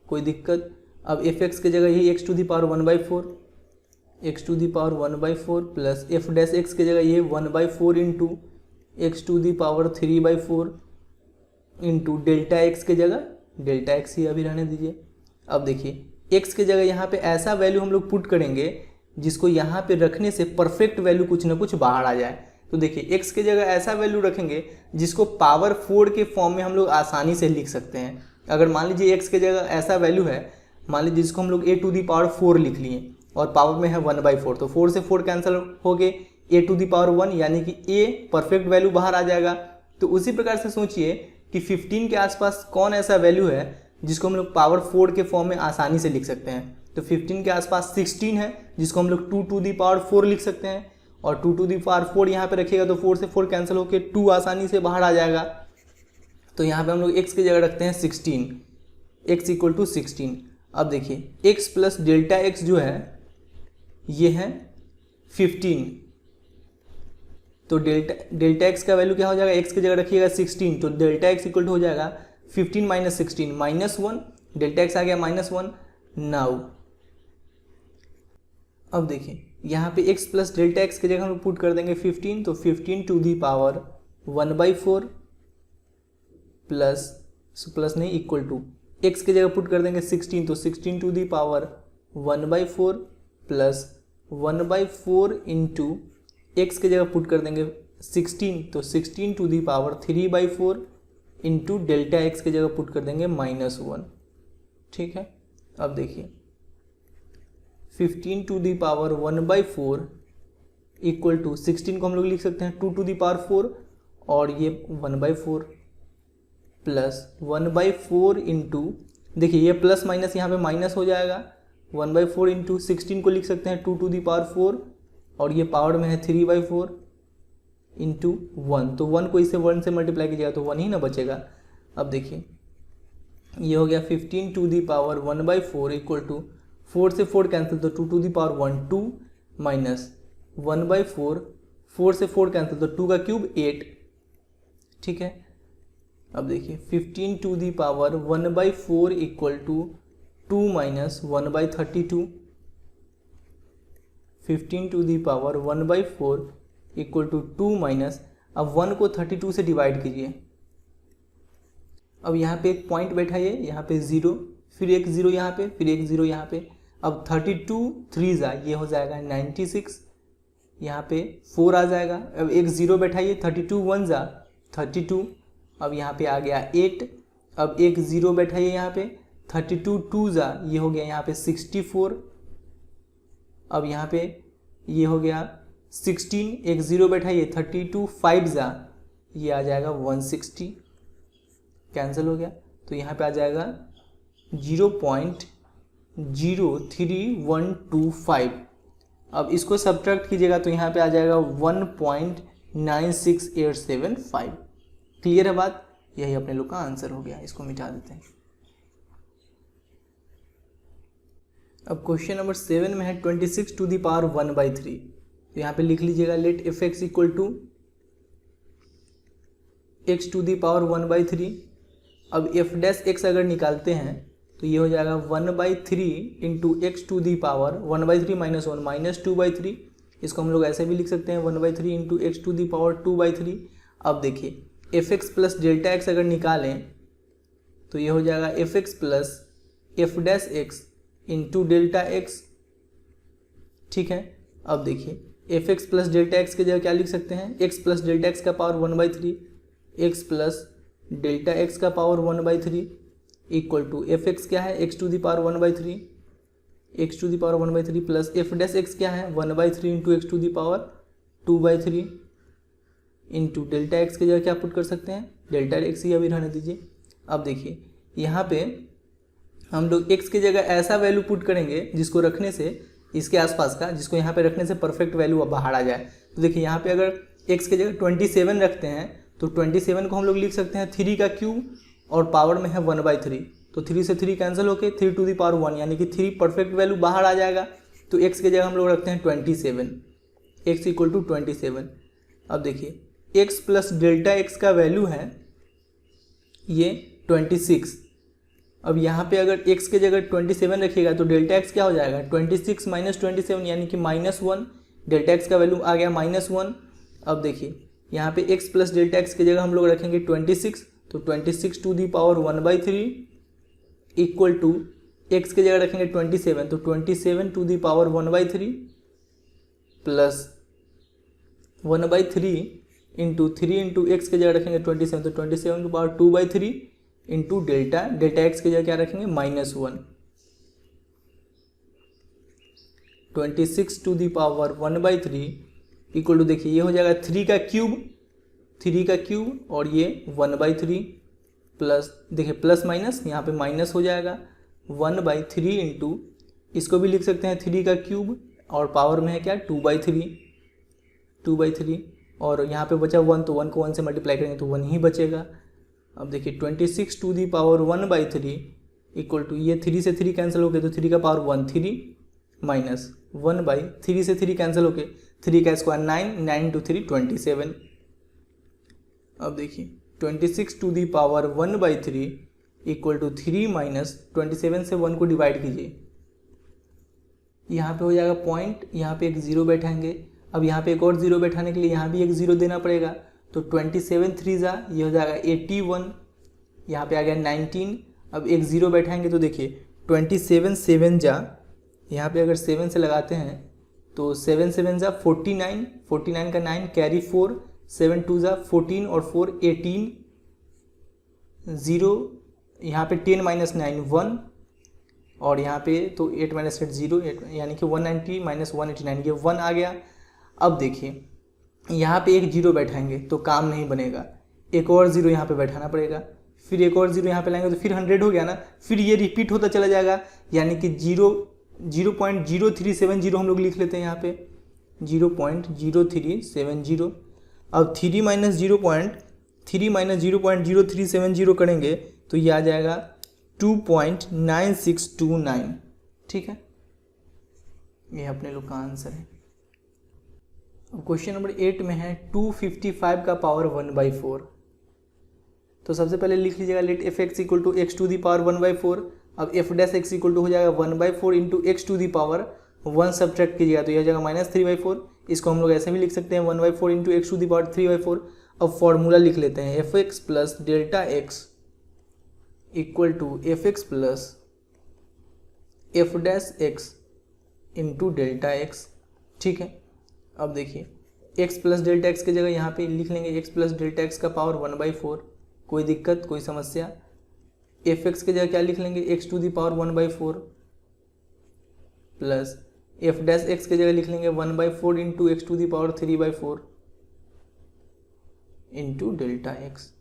कोई दिक्कत। अब एफ एक्स की जगह यही x to the power 1/4, x to the power 1/4 plus F dash x की जगह ये 1/4 into x to the power 3/4 into delta x की जगह डेल्टा एक्स ही अभी रहने दीजिए। अब देखिए x की जगह यहाँ पे ऐसा वैल्यू हम लोग पुट करेंगे जिसको यहाँ पे रखने से परफेक्ट वैल्यू कुछ ना कुछ बाहर आ जाए। तो देखिए x की जगह ऐसा वैल्यू रखेंगे जिसको पावर 4 के फॉर्म में हम लोग आसानी से लिख सकते हैं। अगर मान लीजिए x की जगह ऐसा वैल्यू है, मान लीजिए जिसको हम लोग a टू दी पावर 4 लिख लिए और पावर में है 1/4, तो 4 से 4 कैंसिल हो गए, a टू दी पावर 1 यानी कि a परफेक्ट वैल्यू बाहर आ जाएगा। तो उसी प्रकार से सोचिए कि 15 के आसपास कौन ऐसा वैल्यू है जिसको हम लोग पावर 4 के फॉर्म में आसानी से लिख सकते हैं। तो 15 के आसपास 16 है जिसको हम लोग 2 टू दी पावर 4 लिख सकते हैं, और 2 टू दी पावर 4 यहाँ पे रखिएगा तो 4 से 4 कैंसिल होकर 2 आसानी से बाहर आ जाएगा। तो यहाँ पे हम लोग x की जगह रखते हैं 16, x इक्वल टू 16। अब देखिए x प्लस डेल्टा एक्स जो है ये है 15, तो डेल्टा एक्स का वैल्यू क्या हो जाएगा, x की जगह रखिएगा 16, तो डेल्टा एक्स इक्वल टू हो जाएगा 15 माइनस 16 माइनस 1, डेल्टा एक्स आ गया -1। नाउ अब देखिए यहाँ पे x प्लस डेल्टा एक्स की जगह हम पुट कर देंगे 15, तो 15 टू दी पावर 1/4 प्लस नहीं इक्वल टू x की जगह पुट कर देंगे 16, तो 16 to the power 1/4 plus 1/4 into x की जगह पुट कर देंगे 16, तो 16 to the power 3/4 into delta x की जगह पुट कर देंगे -1, ठीक है। अब देखिए 15 to the power 1/4 equal to 16 को हम लोग लिख सकते हैं 2 टू दी पावर 4 और ये 1/4 प्लस 1/4 इंटू, देखिए ये प्लस माइनस यहाँ पे माइनस हो जाएगा, 1/4 इंटू 16 को लिख सकते हैं 2 टू दी पावर 4 और ये पावर में है 3/4 इंटू 1, तो 1 को इससे 1 से मल्टीप्लाई कीजिएगा तो 1 ही ना बचेगा। अब देखिए ये हो गया 15 to the power 1/4 equal to 4 से 4 कैंसिल तो 2 टू दी पावर 1 2 माइनस 1/4, 4 से 4 कैंसिल तो 2 का क्यूब 8, ठीक है। अब देखिए 15 to the power 1/4 equal to 2 minus 1/32, 15 to the power 1/4 equal to 2 minus, अब 1 को 32 से डिवाइड कीजिए। अब यहाँ पे एक पॉइंट बैठाइए, यहाँ पे 0, फिर एक 0 यहाँ पे, फिर एक 0 यहाँ पे। अब 32 3 ये हो जाएगा 96, यहाँ पे 4 आ जाएगा। अब एक 0 बैठाइए, 32 1 32, अब यहाँ पे आ गया 8। अब एक 0 बैठाइए यहाँ पे, 32 टू ज़ा ये हो गया यहाँ पे 64। अब यहाँ पे ये हो गया 16, एक ज़ीरो बैठाइए 32 5 ज़ा ये आ जाएगा 160, कैंसिल हो गया। तो यहाँ पे आ जाएगा 0.03125। अब इसको सब्ट्रैक्ट कीजिएगा तो यहाँ पे आ जाएगा 1.96875। क्लियर है बात? यही अपने लोग का आंसर हो गया। इसको मिटा देते हैं। अब क्वेश्चन नंबर 7 में है 26 टू द पावर 1/3। तो यहाँ पे लिख लीजिएगा let f x equal to x to the power 1/3। अब एफ डैश एक्स अगर निकालते हैं तो ये हो जाएगा 1/3 into x to the power 1/3 minus 1 minus 2/3। इसको हम लोग ऐसे भी लिख सकते हैं 1/3 into x to the power 2/3। अब देखिए F x plus delta X अगर निकालें तो ये हो जाएगा F x plus F dash x into delta x. ठीक है, अब देखिए F x plus delta x की जगह क्या लिख सकते हैं, एक्स प्लस डेल्टा एक्स का power 1/3, x plus delta x का power 1/3 equal to F X क्या है, x to the power 1/3, x to the power 1/3 plus F dash x क्या है 1/3 into x to the power 2/3 into delta x की जगह क्या put कर सकते हैं, डेल्टा एक्स ही अभी रहने दीजिए। अब देखिए यहाँ पे हम लोग एक्स की जगह ऐसा वैल्यू पुट करेंगे जिसको रखने से इसके आसपास का, जिसको यहाँ पे रखने से परफेक्ट वैल्यू बाहर आ जाए। तो देखिए यहाँ पे अगर एक्स की जगह 27 रखते हैं तो 27 को हम लोग लिख सकते हैं 3 का क्यूब और पावर में है 1/3। तो 3 से 3 कैंसिल होके 3 टू दी पावर 1 यानी कि 3 परफेक्ट वैल्यू बाहर आ जाएगा। तो एक्स की जगह हम लोग रखते हैं 27, एक्स इक्वल टू 27। अब देखिए एक्स प्लस डेल्टा एक्स का वैल्यू है ये 26। अब यहाँ पे अगर x के जगह 27 रखिएगा तो डेल्टा x क्या हो जाएगा 26 माइनस 27 यानी कि -1। डेल्टा x का वैल्यू आ गया -1। अब देखिए यहाँ पे x प्लस डेल्टा x की जगह हम लोग रखेंगे 26। तो 26 to the power 1/3 equal to x की जगह रखेंगे 27 तो 27 to the power 1/3 plus 1/3 into 3 into x की जगह रखेंगे 27 तो 27 की पावर 2/3 इंटू डेल्टा एक्स की जगह क्या रखेंगे -1। 26 to the power 1/3 equal to देखिए ये हो जाएगा 3 का क्यूब और ये 1/3 प्लस देखिए प्लस माइनस यहाँ पे माइनस हो जाएगा 1/3 इंटू इसको भी लिख सकते हैं 3 का क्यूब और पावर में है क्या 2/3 और यहाँ पे बचा 1 तो 1 को 1 से मल्टीप्लाई करेंगे तो 1 ही बचेगा। अब देखिए 26 to the power 1/3 equal to ये 3 से 3 कैंसिल होके तो 3 का पावर 1 3 माइनस 1/3 से 3 कैंसिल होके 3 का स्क्वायर 9 इंटू 3 27। अब देखिए 26 to the power 1/3 equal to 3 minus 27 से 1 को डिवाइड कीजिए, यहाँ पे हो जाएगा पॉइंट, यहाँ पे एक जीरो बैठाएंगे। अब यहाँ पे एक और जीरो बैठाने के लिए यहाँ भी एक जीरो देना पड़ेगा तो 27 3 जा ये हो जाएगा 81, यहाँ पे आ गया 19। अब एक ज़ीरो बैठाएंगे तो देखिए 27 7 जा यहाँ पे अगर 7 से लगाते हैं तो 7 7 जा 49, 49 का 9 कैरी 4, 7 2 जा 14 और 4 18, 0 यहाँ पे 10 माइनस 9 1 और यहाँ पे तो 8 माइनस 8 0 यानी कि 190 माइनस 189 ये 1 आ गया। अब देखिए यहाँ पे एक जीरो बैठाएंगे तो काम नहीं बनेगा, एक और जीरो यहाँ पे बैठाना पड़ेगा, फिर एक और जीरो यहाँ पे लाएंगे तो फिर 100 हो गया ना, फिर ये रिपीट होता चला जाएगा यानी कि 0.0370 हम लोग लिख लेते हैं यहाँ पे 0.0370। अब 3 माइनस 0.0370 करेंगे तो ये आ जाएगा 2.9629। ठीक है, ये अपने लोग का आंसर है। अब क्वेश्चन नंबर 8 में है 255 का पावर 1/4। तो सबसे पहले लिख लीजिएगा let f x equal to x to the power 1/4। अब f dash x equal to हो जाएगा 1/4 into x to the power 1 subtract कीजिएगा तो यह हो जाएगा -3/4। इसको हम लोग ऐसे भी लिख सकते हैं 1/4 into x to the power 3/4। अब फॉर्मूला लिख लेते हैं F x plus delta x equal to F x plus F dash x into delta x. ठीक है, अब देखिए x प्लस डेल्टा एक्स की जगह यहाँ पे लिख लेंगे x प्लस डेल्टा एक्स का पावर 1/4, कोई दिक्कत कोई समस्या। एफ एक्स की जगह क्या लिख लेंगे, x to the power 1/4 plus F dash x की जगह लिख लेंगे 1/4 into x to the power 3/4 into delta x.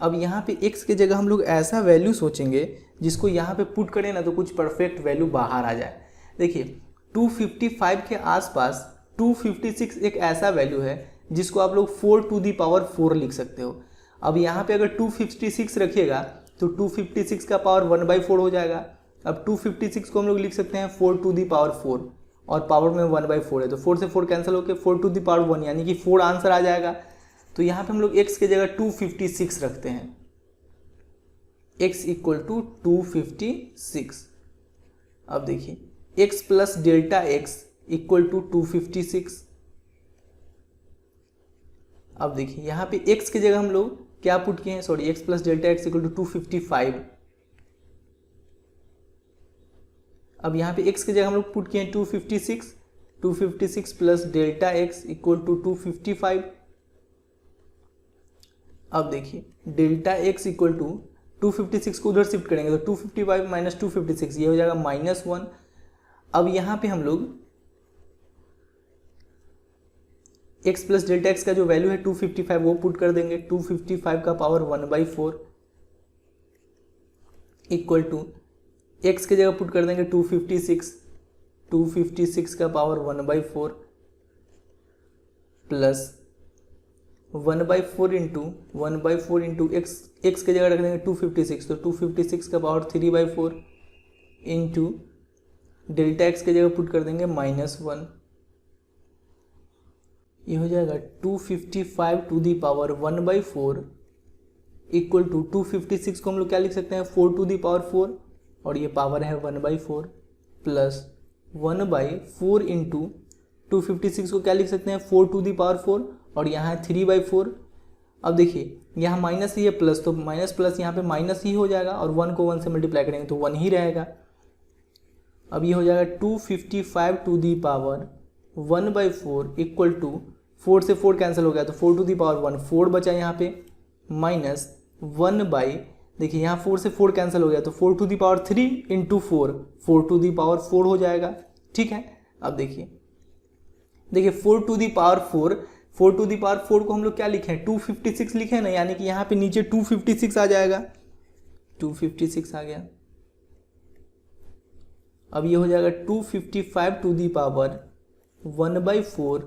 अब यहाँ पे x की जगह हम लोग ऐसा वैल्यू सोचेंगे जिसको यहाँ पे पुट करें ना तो कुछ परफेक्ट वैल्यू बाहर आ जाए। देखिए 255 के आसपास 256 एक ऐसा वैल्यू है जिसको आप लोग 4 टू दी पावर 4 लिख सकते हो। अब यहाँ पे अगर 256 रखिएगा तो 256 का पावर 1/4 हो जाएगा। अब 256 को हम लोग लिख सकते हैं 4 टू दी पावर 4 और पावर में 1/4 है तो 4 से 4 कैंसिल होकर 4 टू दी पावर 1 यानी कि 4 आंसर आ जाएगा। तो यहाँ पे हम लोग x की जगह 256 रखते हैं, x इक्वल टू 256। अब देखिए x plus delta x equal to 256। अब देखिए यहाँ पे x की जगह हम लोग क्या पुट किए हैं, sorry x plus delta x equal to 255। अब यहाँ पे x की जगह हम लोग पुट किए हैं 256 plus delta x equal to 255। अब देखिए डेल्टा एक्स इक्वल टू 256 को उधर शिफ्ट करेंगे तो 255 माइनस 256 ये हो जाएगा -1। अब यहाँ पे हम लोग x प्लस डेल्टा एक्स का जो वैल्यू है 255 वो पुट कर देंगे। 255 का पावर 1/4 इक्वल टू x की जगह पुट कर देंगे 256 का पावर 1/4 प्लस 1/4 इंटू x की जगह रख देंगे 256 तो 256 का पावर 3/4 इंटू डेल्टा एक्स की जगह पुट कर देंगे -1। ये हो जाएगा 255 to the power 1/4 equal to 256 को हम लोग क्या लिख सकते हैं 4 टू दी पावर 4 और ये पावर है 1/4 प्लस 1/4 इंटू 256 को क्या लिख सकते हैं 4 टू दी पावर 4 और यहाँ है 3/4। अब देखिए यहाँ माइनस ही है प्लस तो माइनस प्लस यहाँ पे माइनस ही हो जाएगा और 1 को 1 से मल्टीप्लाई करेंगे तो 1 ही रहेगा। अब ये हो जाएगा 255 to the power 1/4 equal to 4 से 4 कैंसिल हो गया तो 4 टू दी पावर 1 4 बचा यहाँ पे माइनस 1 देखिए यहाँ 4 से 4 कैंसिल हो गया तो 4 टू दी पावर 3 इंटू 4 टू दी पावर 4 हो जाएगा। ठीक है अब देखिए 4 टू दी पावर 4 को हम लोग क्या लिखे हैं 256 लिखे ना यानी कि यहाँ पे नीचे 256 आ जाएगा 256 आ गया। अब ये हो जाएगा 255 to the power 1/4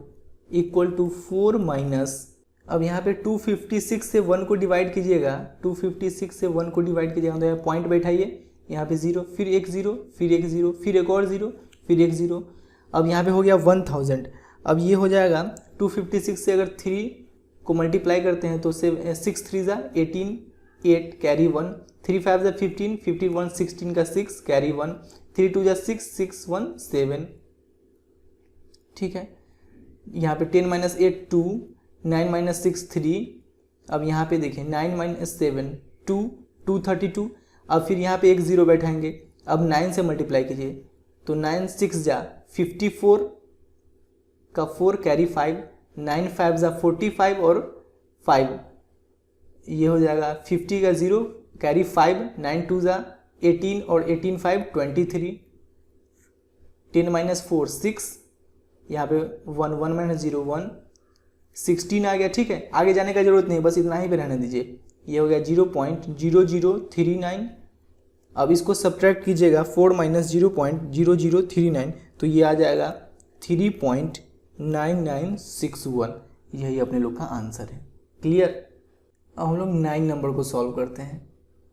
equal to 4 minus अब यहाँ पे 256 से 1 को डिवाइड कीजिएगा 256 से 1 को डिवाइड कीजिएगा तो यहाँ पॉइंट बैठाइए यहाँ पे 0 फिर एक 0 फिर एक 0 फिर एक और 0 फिर एक 0। अब यहाँ पे हो गया 1000। अब ये हो जाएगा 256 से अगर 3 को मल्टीप्लाई करते हैं तो 6 3 ज़ा 18 8 कैरी 1 3 5 ज़ा 15 15 1 16 का 6 कैरी 1 3 2 ज़ा 6 6 1 7। ठीक है यहाँ पे 10 माइनस 8 2 9 माइनस 6 3। अब यहाँ पे देखिए 9 माइनस 7 2 232। अब फिर यहाँ पे एक 0 बैठाएंगे अब 9 से मल्टीप्लाई कीजिए तो 9 6 जा 54 का 4 कैरी 5 9 5 जा 45 और 5 ये हो जाएगा 50 का 0 कैरी 5 9 2 जा 18 और 18 5 23 10 माइनस 4 6 यहाँ पे 1 1 माइनस 0 1 16 आ गया। ठीक है आगे जाने का जरूरत नहीं बस इतना ही पे रहने दीजिए। ये हो गया 0.0039। अब इसको सब्ट्रैक्ट कीजिएगा 4 माइनस 0.0039 तो ये आ जाएगा 3.9961। यही अपने लोग का आंसर है। क्लियर। अब हम लोग 9 नंबर को सॉल्व करते हैं।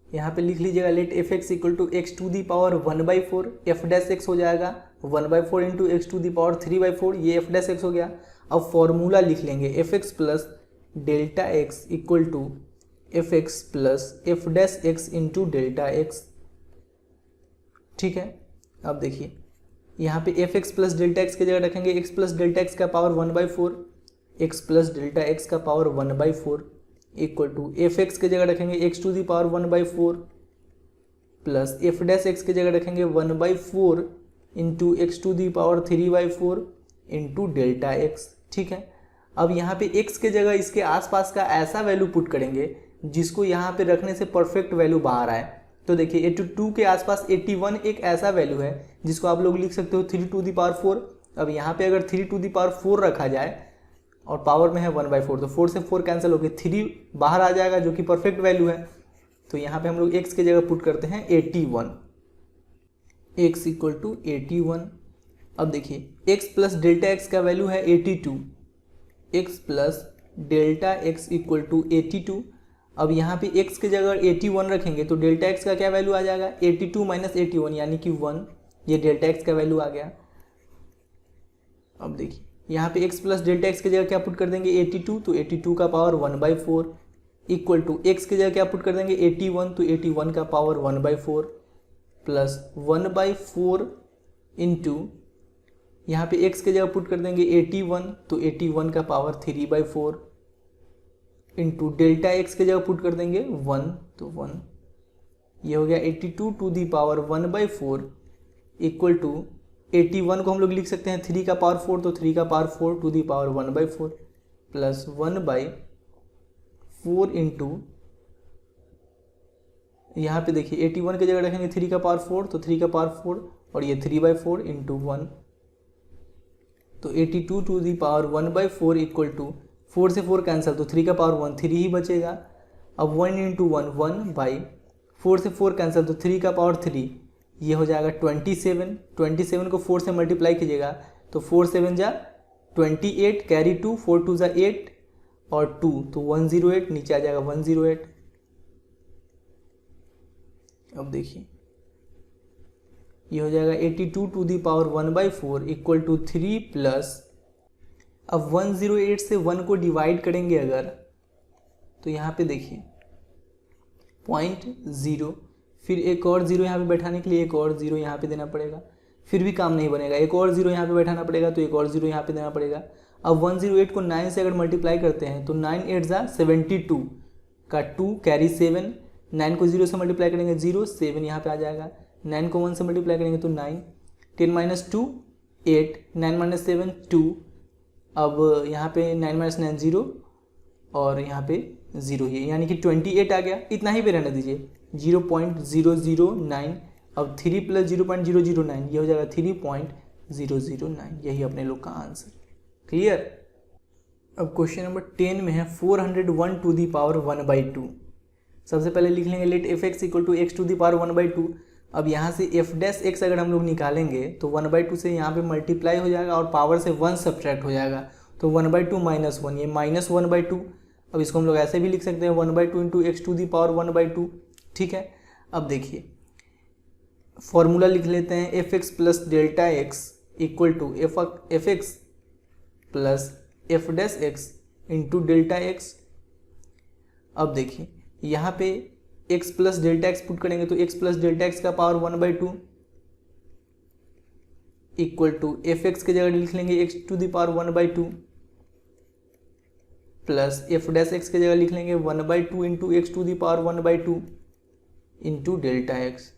यहाँ पे लिख लीजिएगा let f x equal to x to the power 1/4 f dash x हो जाएगा 1/4 into x to the power 3/4 ये एफ डैश एक्स हो गया। अब फॉर्मूला लिख लेंगे f x plus delta x equal to F x plus F dash x into delta x. ठीक है अब देखिए यहाँ पे f x plus delta x की जगह रखेंगे एक्स प्लस डेल्टा एक्स का power 1/4 x plus delta x का power 1/4 equal to F x की जगह रखेंगे x to the power 1/4 plus F dash x की जगह रखेंगे 1/4 into x to the power 3/4 into delta x. ठीक है अब यहाँ पे x के जगह इसके आसपास का ऐसा वैल्यू पुट करेंगे जिसको यहाँ पे रखने से परफेक्ट वैल्यू बाहर आए। तो देखिए 82 के आसपास 81 एक ऐसा वैल्यू है जिसको आप लोग लिख सकते हो 3 टू दी पावर 4। अब यहाँ पे अगर 3 टू दी पावर 4 रखा जाए और पावर में है 1/4, तो 4 से 4 कैंसिल होकर 3 बाहर आ जाएगा जो कि परफेक्ट वैल्यू है। तो यहाँ पे हम लोग x की जगह पुट करते हैं 81, x इक्वल टू 81। अब देखिए x प्लस डेल्टा x का वैल्यू है 82, x plus delta x equal to 82। अब यहाँ पे x की जगह 81 रखेंगे तो डेल्टा x का क्या वैल्यू आ जाएगा 82 माइनस 81 यानी कि 1, ये डेल्टा x का वैल्यू आ गया। अब देखिए यहाँ पे x प्लस डेल्टा x की जगह क्या पुट कर देंगे 82, तो 82 का पावर 1/4 इक्वल टू x की जगह क्या पुट कर देंगे 81, तो 81 का पावर 1/4 प्लस 1/4 इंटू यहाँ पे x की जगह पुट कर देंगे 81, तो 81 का पावर 3/4 इंटू डेल्टा x की जगह पुट कर देंगे 1, तो 1, ये हो गया 82 to the power 1/4 equal to 81 को हम लोग लिख सकते हैं 3 का पावर 4, तो 3 का power 4 to the power 1/4 plus 1/4 into यहाँ पे देखिए 81 की जगह रखेंगे 3 का पावर 4, तो 3 का पावर 4 और ये 3/4 इंटू 1, तो 82 to the power 1/4 equal to 4 से 4 कैंसिल, तो 3 का पावर 1 3 ही बचेगा। अब 1 इंटू 1 1/4 से 4 कैंसिल, तो 3 का पावर 3, ये हो जाएगा 27। 27 को 4 से मल्टीप्लाई कीजिएगा तो 4 7 जा 28, कैरी 2, 4 2 जा 8 और 2, तो 108, नीचे आ जाएगा 108। अब देखिए ये हो जाएगा 82 to the power 1/4 equal to 3 plus, अब 108 से 1 को डिवाइड करेंगे अगर, तो यहाँ पे देखिए 0.0, फिर एक और 0 यहाँ पे बैठाने के लिए एक और 0 यहाँ पे देना पड़ेगा, फिर भी काम नहीं बनेगा, एक और 0 यहाँ पे बैठाना पड़ेगा तो एक और 0 यहाँ पे देना पड़ेगा। अब 108 को 9 से अगर मल्टीप्लाई करते हैं तो 9 8 जा 72 का 2 कैरी 7, 9 को 0 से मल्टीप्लाई करेंगे 0, 7 यहाँ पे आ जाएगा, 9 को 1 से मल्टीप्लाई करेंगे तो 9, 10 माइनस 2 8, 9 माइनस 7 2, अब यहाँ पे 9 माइनस 9 0 और यहाँ पे 0 ही, यानी कि 28 आ गया। इतना ही पे रहने दीजिए 0.009, अब 3 प्लस 0.009 ये हो जाएगा 3.009, यही अपने लोग का आंसर। क्लियर। अब क्वेश्चन नंबर 10 में है 401 टू दी पावर 1/2। सबसे पहले लिख लेंगे let f x equal to x to the power 1/2। अब यहाँ से एफ डैश एक्स अगर हम लोग निकालेंगे तो 1/2 से यहाँ पे मल्टीप्लाई हो जाएगा और पावर से 1 सब्ट्रैक्ट हो जाएगा, तो 1/2 माइनस 1, ये माइनस 1/2। अब इसको हम लोग ऐसे भी लिख सकते हैं 1/2 into x to the power 1/2। ठीक है। अब देखिए फॉर्मूला लिख लेते हैं F x plus delta x equal to F x plus F dash x into delta x. अब देखिए यहाँ पे x plus delta x put करेंगे तो x प्लस डेल्टा एक्स का power 1/2 equal to F x की जगह लिख लेंगे x to the power 1/2 plus F dash x की जगह लिख लेंगे 1/2 into x to the power 1/2 into delta x.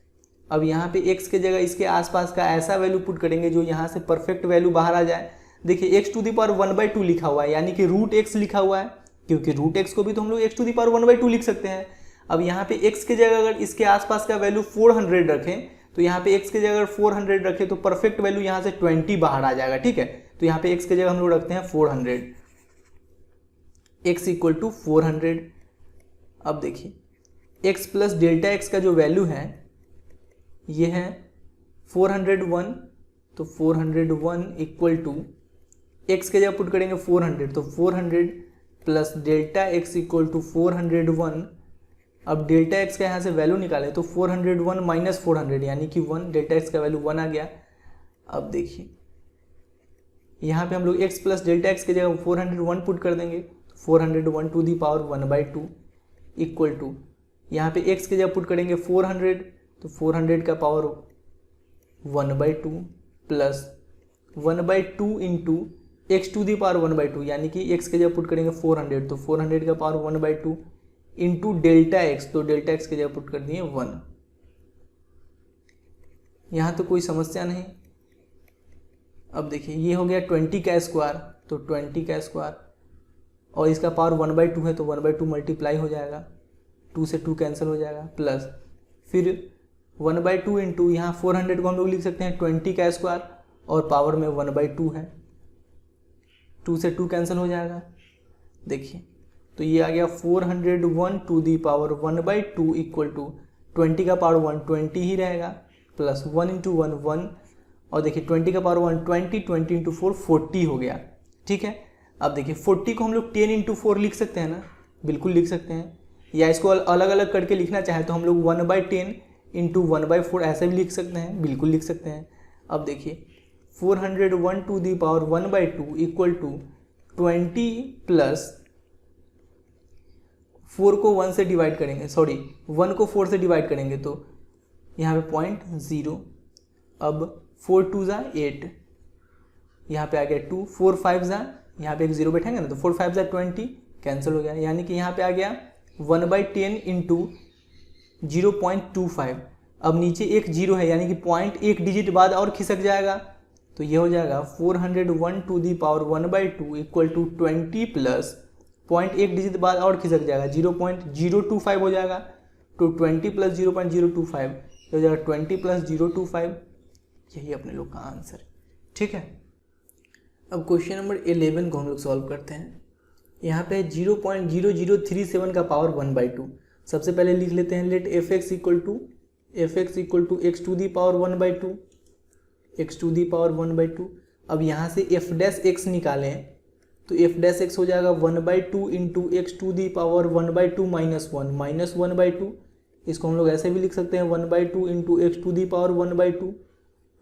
अब यहाँ पे x की जगह इसके आसपास का ऐसा वैल्यू पुट करेंगे जो यहाँ से परफेक्ट वैल्यू बाहर आ जाए। देखिए x टू दी पावर 1/2 लिखा हुआ है, यानी कि रूट x लिखा हुआ है, क्योंकि रूट x को भी तो हम लोग x टू दी पावर 1/2 लिख सकते हैं। अब यहाँ पे x की जगह अगर इसके आसपास का वैल्यू 400 रखें तो यहाँ पे x की जगह अगर 400 रखें तो परफेक्ट वैल्यू यहाँ से 20 बाहर आ जाएगा। ठीक है, तो यहाँ पे x की जगह हम लोग रखते हैं 400, x इक्वल टू 400। अब देखिए x प्लस डेल्टा एक्स का जो वैल्यू है ये है 401, तो 401 इक्वल टू x की जगह पुट करेंगे 400, तो 400 plus delta x equal to 401। अब डेल्टा एक्स का यहाँ से वैल्यू निकाले तो 401 माइनस 400 यानी कि 1, डेल्टा एक्स का वैल्यू 1 आ गया। अब देखिए यहाँ पे हम लोग x प्लस डेल्टा एक्स की जगह 401 पुट कर देंगे, 401 to the power 1/2 equal to यहाँ पे x की जगह पुट करेंगे 400, तो 400 का power 1/2 plus 1/2 into x to the power 1/2, यानी कि x की जगह पुट करेंगे 400, तो 400 का पावर 1/2 इंटू डेल्टा एक्स, तो डेल्टा एक्स की जगह पुट कर दिए 1। यहाँ तो कोई समस्या नहीं। अब देखिए ये हो गया 20 का स्क्वायर, तो 20 का स्क्वायर और इसका पावर 1/2 है तो 1/2 मल्टीप्लाई हो जाएगा, 2 से 2 कैंसिल हो जाएगा, प्लस फिर 1/2 इंटू यहाँ 400 को हम लोग लिख सकते हैं 20 का स्क्वायर और पावर में 1/2 है, 2 से 2 कैंसिल हो जाएगा। देखिए तो ये आ गया 401 to the power 1/2 equal to 20 का पावर 120 ही रहेगा प्लस 1 इंटू 1 1 और देखिए 20 का पावर 120, 20 इंटू 4 40 हो गया। ठीक है, अब देखिए 40 को हम लोग 10 इंटू 4 लिख सकते हैं ना, बिल्कुल लिख सकते हैं, या इसको अलग अलग करके लिखना चाहे तो हम लोग 1/10 इंटू 1/4 ऐसे भी लिख सकते हैं, बिल्कुल लिख सकते हैं। अब देखिए 401 to the power 1/2 equal to 20 plus 4 को 1 से डिवाइड करेंगे, सॉरी 1 को 4 से डिवाइड करेंगे तो यहाँ पे 0.0, अब 4 2 ज़ा 8, यहाँ पे आ गया 2, 4 5 ज़ा, यहाँ पे एक 0 बैठेंगे ना तो 4 5 ज़ा 20 कैंसिल हो गया, यानी कि यहाँ पे आ गया 1/10 इंटू 0.25। अब नीचे एक 0 है यानी कि पॉइंट एक डिजिट बाद और खिसक जाएगा, तो ये हो जाएगा 401 to the power 1/2 equal to 20 plus point एक डिजिट बाद और खिसक जाएगा 0.025 हो जाएगा, तो 20 प्लस 0.025 हो जाएगा 20 प्लस 025, यही अपने लोग का आंसर। ठीक है, अब क्वेश्चन नंबर 11 को हम लोग सॉल्व करते हैं। यहाँ पे 0.0037 का पावर 1/2। सबसे पहले लिख लेते हैं let f x equal to x to the power 1/2, x to the power 1/2। अब यहाँ से एफ डैश एक्स निकालें तो एफ डैश एक्स हो जाएगा 1/2 into x to the power 1/2 minus 1/2। इसको हम लोग ऐसे भी लिख सकते हैं 1/2 into x to the power 1/2।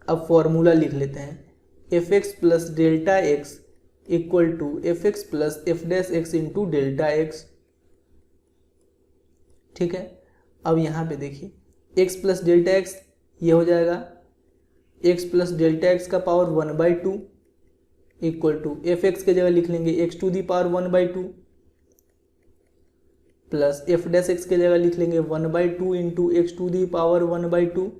अब फॉर्मूला लिख लेते हैं F x plus delta x equal to F x plus F dash x into delta x. ठीक है, अब यहाँ पे देखिए एक्स प्लस डेल्टा एक्स ये हो जाएगा एक्स प्लस डेल्टा एक्स का power 1/2 equal to F x के जगह लिख लेंगे x to the power 1/2 plus F dash x के जगह लिख लेंगे 1/2 into x to the power 1/2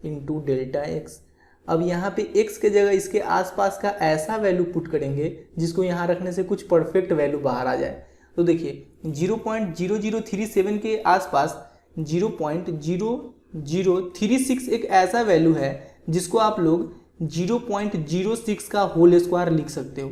into delta x. अब यहाँ पे x के जगह इसके आसपास का ऐसा वैल्यू पुट करेंगे जिसको यहाँ रखने से कुछ परफेक्ट वैल्यू बाहर आ जाए। तो देखिए 0.0037 के आसपास 0.0036 एक ऐसा वैल्यू है जिसको आप लोग 0.06 का होल स्क्वायर लिख सकते हो।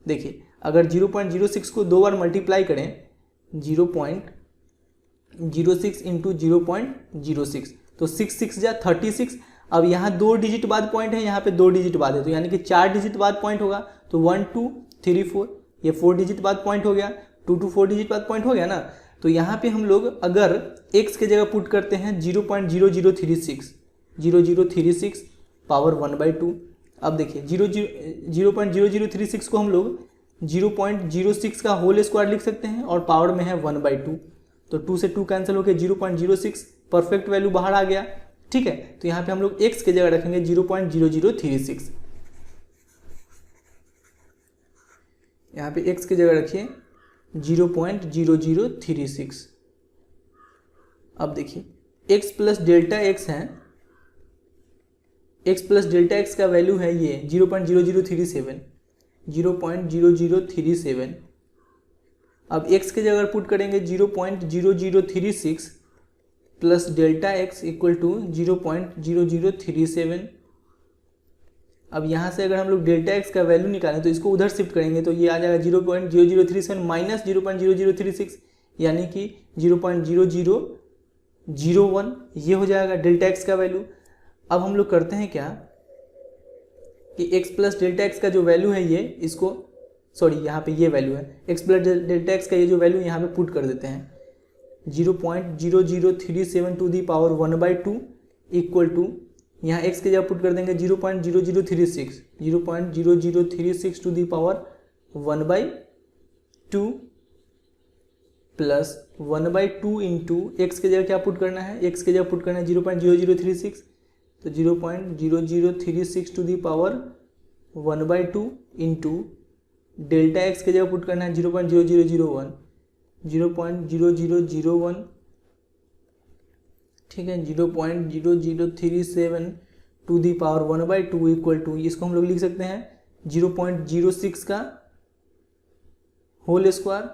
देखिए अगर 0.06 को 2 बार मल्टीप्लाई करें 0.06 इंटू 0.06 तो 6 जा 36। अब यहाँ 2 डिजिट बाद पॉइंट है, यहाँ पे 2 डिजिट बाद है, तो यानी कि 4 डिजिट बाद पॉइंट होगा, तो 1 2 3 4, ये 4 डिजिट बाद पॉइंट हो गया, 2 2 4 डिजिट बाद पॉइंट हो गया ना। तो यहाँ पे हम लोग अगर x के जगह पुट करते हैं 0.0036 पावर 1/2। अब देखिए 0.0036 को हम लोग 0.06 का होल स्क्वायर लिख सकते हैं और पावर में है 1/2, तो 2 से 2 कैंसिल होकर 0.06 परफेक्ट वैल्यू बाहर आ गया। ठीक है, तो यहाँ पे हम लोग x के जगह रखेंगे 0.0036, यहाँ पे x की जगह रखिए 0.0036। अब देखिए x प्लस डेल्टा x है, x प्लस डेल्टा x का वैल्यू है ये 0.0037। अब x के जगह पुट करेंगे 0.0036 plus delta x equal to 0.0037। अब यहाँ से अगर हम लोग डेल्टा x का वैल्यू निकालें तो इसको उधर शिफ्ट करेंगे तो ये आ जाएगा 0.0037 माइनस 0.0036 यानी कि 0.0001, ये हो जाएगा डेल्टा x का वैल्यू। अब हम लोग करते हैं क्या कि x प्लस डेल्टा x का जो वैल्यू है ये इसको, सॉरी यहाँ पे ये वैल्यू है, x प्लस डेल्टा x का ये जो वैल्यू यहाँ पे पुट कर देते हैं 0.0037 to the power 1/2 equal to यहाँ x के जगह पुट कर देंगे 0.0036 to the power 1/2 plus 1/2 into x के जगह क्या पुट करना है, x के जगह पुट करना है 0.0036, तो 0.0036 to the power 1/2 into delta x के जगह पुट करना है 0.0001, ठीक है 0.0037 to the power 1/2 equal to, इसको हम लोग लिख सकते हैं 0.06 का होल स्क्वायर,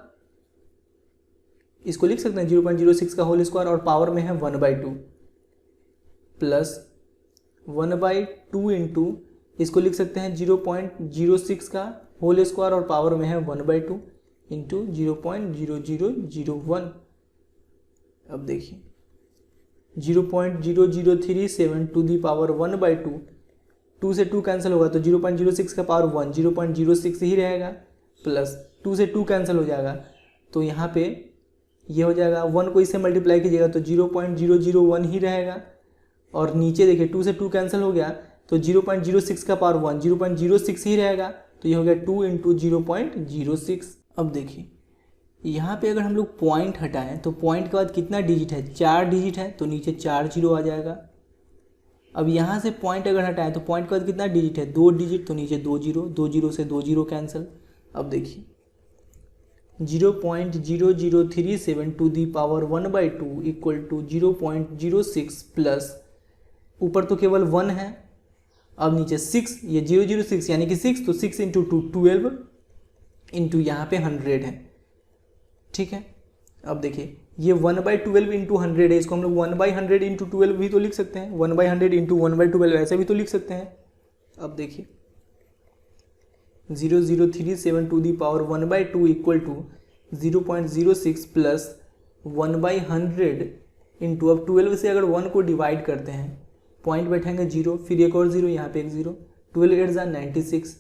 इसको लिख सकते हैं 0.06 का होल स्क्वायर और पावर में है 1/2, प्लस 1/2 इंटू इसको लिख सकते हैं 0.06 का होल स्क्वायर और पावर में है 1/2 इंटू 0.0001। अब देखिए 0.0037 टू दी पावर 1/2, 2 से 2 कैंसिल होगा तो 0.06 का पावर 1 0.06 ही रहेगा, प्लस 2 से 2 कैंसिल हो जाएगा तो यहाँ पे ये हो जाएगा 1 को इससे मल्टीप्लाई कीजिएगा तो 0.001 ही रहेगा, और नीचे देखिए 2 से 2 कैंसिल हो गया तो 0.06 का पावर 1 0.06 ही रहेगा, तो ये हो गया 2 इंटू 0.06। अब देखिए यहाँ पे अगर हम लोग पॉइंट हटाएं तो पॉइंट के बाद कितना डिजिट है, 4 डिजिट है, तो नीचे 4 जीरो आ जाएगा। अब यहाँ से पॉइंट अगर हटाएं तो पॉइंट के बाद कितना डिजिट है, 2 डिजिट, तो नीचे 2 जीरो, 2 जीरो से 2 जीरो कैंसिल। अब देखिए 0.0037 to the power 1/2 equal to 0.06 plus ऊपर तो केवल 1 है, अब नीचे 6, ये 006 यानी कि 6, तो 6 इंटू 2 12 इंटू यहाँ पे 100 है, ठीक है। अब देखिए ये 1/12 इंटू 100 है, इसको हम लोग 1/100 इंटू 12 भी तो लिख सकते हैं, 1/100 इंटू 1/12 ऐसे भी तो लिख सकते हैं। अब देखिए 0037 to the power 1/2 equal to 0.06 plus 1/100 into, अब 12 से अगर 1 को डिवाइड करते हैं पॉइंट बैठेंगे 0, फिर एक और 0, यहाँ पे एक 0, 12 8 जा 96,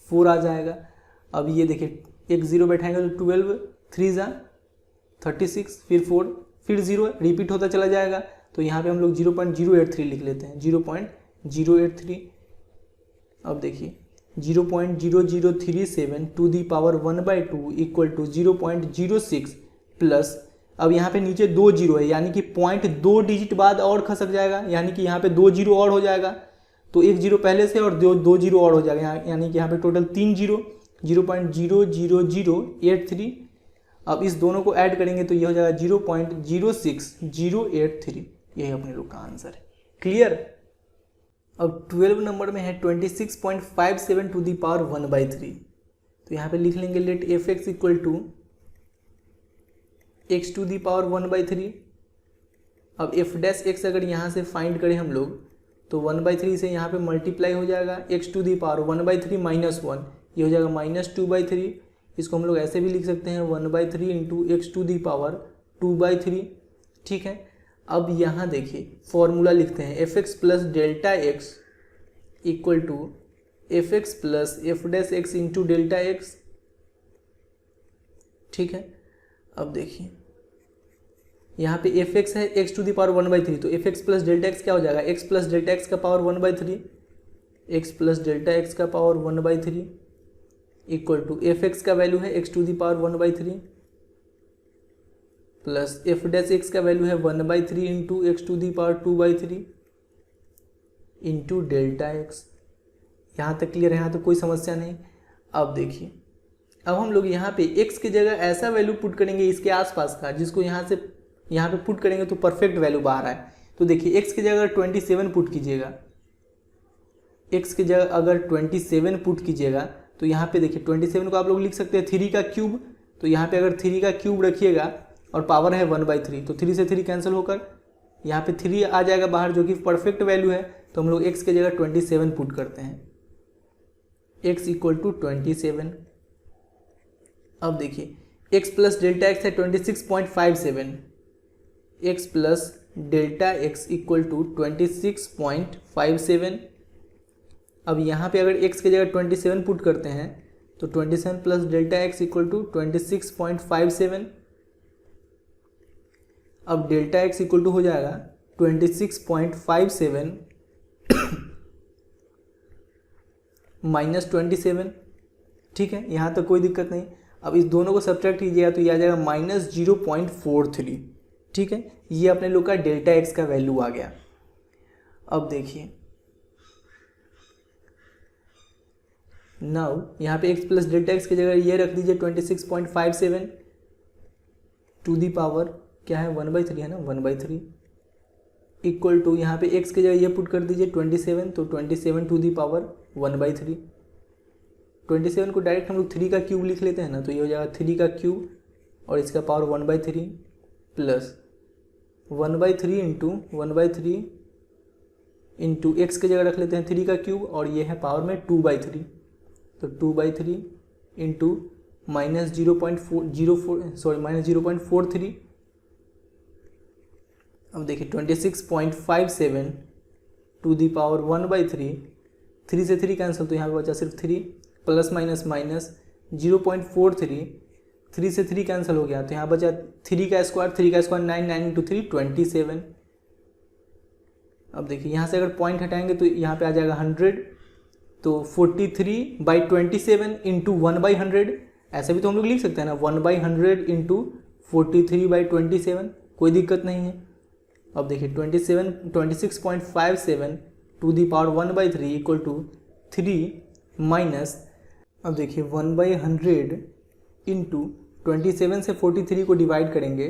4 आ जाएगा। अब ये देखिए एक 0 बैठाएंगे तो 12 3 जा 36, फिर 4, फिर 0 रिपीट होता चला जाएगा, तो यहाँ पे हम लोग 0.083 लिख लेते हैं, 0.083। अब देखिए 0.0037 to the power 1/2 equal to 0.06 plus, अब यहाँ पे नीचे 2 जीरो है यानी कि पॉइंट 2 डिजिट बाद और खसक जाएगा, यानी कि यहाँ पे 2 जीरो और हो जाएगा, तो एक जीरो पहले से और 2 जीरो और हो जाएगा, यानी कि यहाँ पे टोटल 3 जीरो, 0.00083। अब इस दोनों को ऐड करेंगे तो ये हो जाएगा 0.06083, यही अपने लोग का आंसर है। क्लियर। अब 12 नंबर में है 26.57 टू दी पावर 1/3, तो यहाँ पे लिख लेंगे let f x equal to x to the power 1/3। अब एफ डैश एक्स अगर यहाँ से फाइंड करें हम लोग तो 1/3 से यहाँ पे मल्टीप्लाई हो जाएगा, x to the power 1/3 minus 1, ये हो जाएगा -2/3। इसको हम लोग ऐसे भी लिख सकते हैं 1/3 into x to the power 2/3, ठीक है। अब यहाँ देखिए फॉर्मूला लिखते हैं F x plus delta x equal to F x plus F dash x into delta x, ठीक है। अब देखिए यहाँ पे एफ एक्स है एक्स टू दी पावर 1/3, तो f x plus delta x क्या हो जाएगा, एक्स प्लस डेल्टा एक्स का power 1/3, x plus delta x का power 1/3 equal to F x का वैल्यू है x to the power 1/3 plus F dash x का value है 1/3 into x to the power 2/3 into delta x. यहाँ तक clear है, यहाँ तो कोई समस्या नहीं। अब देखिए अब हम लोग यहाँ पे x की जगह ऐसा वैल्यू पुट करेंगे इसके आसपास का जिसको यहाँ से यहाँ पे पुट करेंगे तो परफेक्ट वैल्यू बाहर आए। तो देखिए x की जगह अगर 27 पुट कीजिएगा, x की जगह अगर 27 पुट कीजिएगा तो यहाँ पे देखिए 27 को आप लोग लिख सकते हैं 3 का क्यूब, तो यहाँ पे अगर 3 का क्यूब रखिएगा और पावर है 1/3 तो 3 से 3 कैंसिल होकर यहाँ पे 3 आ जाएगा बाहर जो कि परफेक्ट वैल्यू है। तो हम लोग x की जगह 27 पुट करते हैं, x इक्वल टू 27। अब देखिए x प्लस डेल्टा एक्स है 26.57, x plus delta x equal to 26.57। अब यहाँ पे अगर x की जगह 27 पुट करते हैं तो 27 plus delta x equal to 26.57। अब डेल्टा एक्स इक्वल टू हो जाएगा 26.57 माइनस 27, ठीक है। यहाँ तक कोई दिक्कत नहीं। अब इस दोनों को सब्ट्रैक्ट कीजिएगा तो ये आ जाएगा -0.43, ठीक है। ये अपने लोग का डेल्टा एक्स का वैल्यू आ गया। अब देखिए नाउ यहाँ पे x प्लस डेल्टा एक्स की जगह ये रख दीजिए 26.57 टू दी पावर क्या है 1/3 है ना, 1/3 इक्वल टू यहाँ पे x की जगह ये पुट कर दीजिए 27, तो 27 टू दी पावर 1/3। 27 को डायरेक्ट हम लोग 3 का क्यूब लिख लेते हैं ना, तो ये हो जाएगा 3 का क्यूब और इसका power 1/3 plus 1/3 into 1/3 into x की जगह रख लेते हैं 3 का क्यूब, और ये है पावर में 2/3, तो 2/3 इंटू माइनस 0.43। अब देखिए 26.57 टू दी पावर 1/3, 3 से 3 कैंसिल, तो यहाँ पे बचा सिर्फ 3, प्लस माइनस माइनस 0.43, 3 से 3 कैंसिल हो गया, तो यहाँ बचा 3 का स्क्वायर, 9, 9 इंटू 3 27। अब देखिए यहाँ से अगर पॉइंट हटाएंगे तो यहाँ पे आ जाएगा 100, तो 43/27 इंटू 1/100, ऐसे भी तो हम लोग लिख सकते हैं ना, 1/100 इंटू 43/27, कोई दिक्कत नहीं है। अब देखिए 26.57 to the power 1/3 equal to 3 minus, अब देखिए 1/100 इंटू 27 से 43 को डिवाइड करेंगे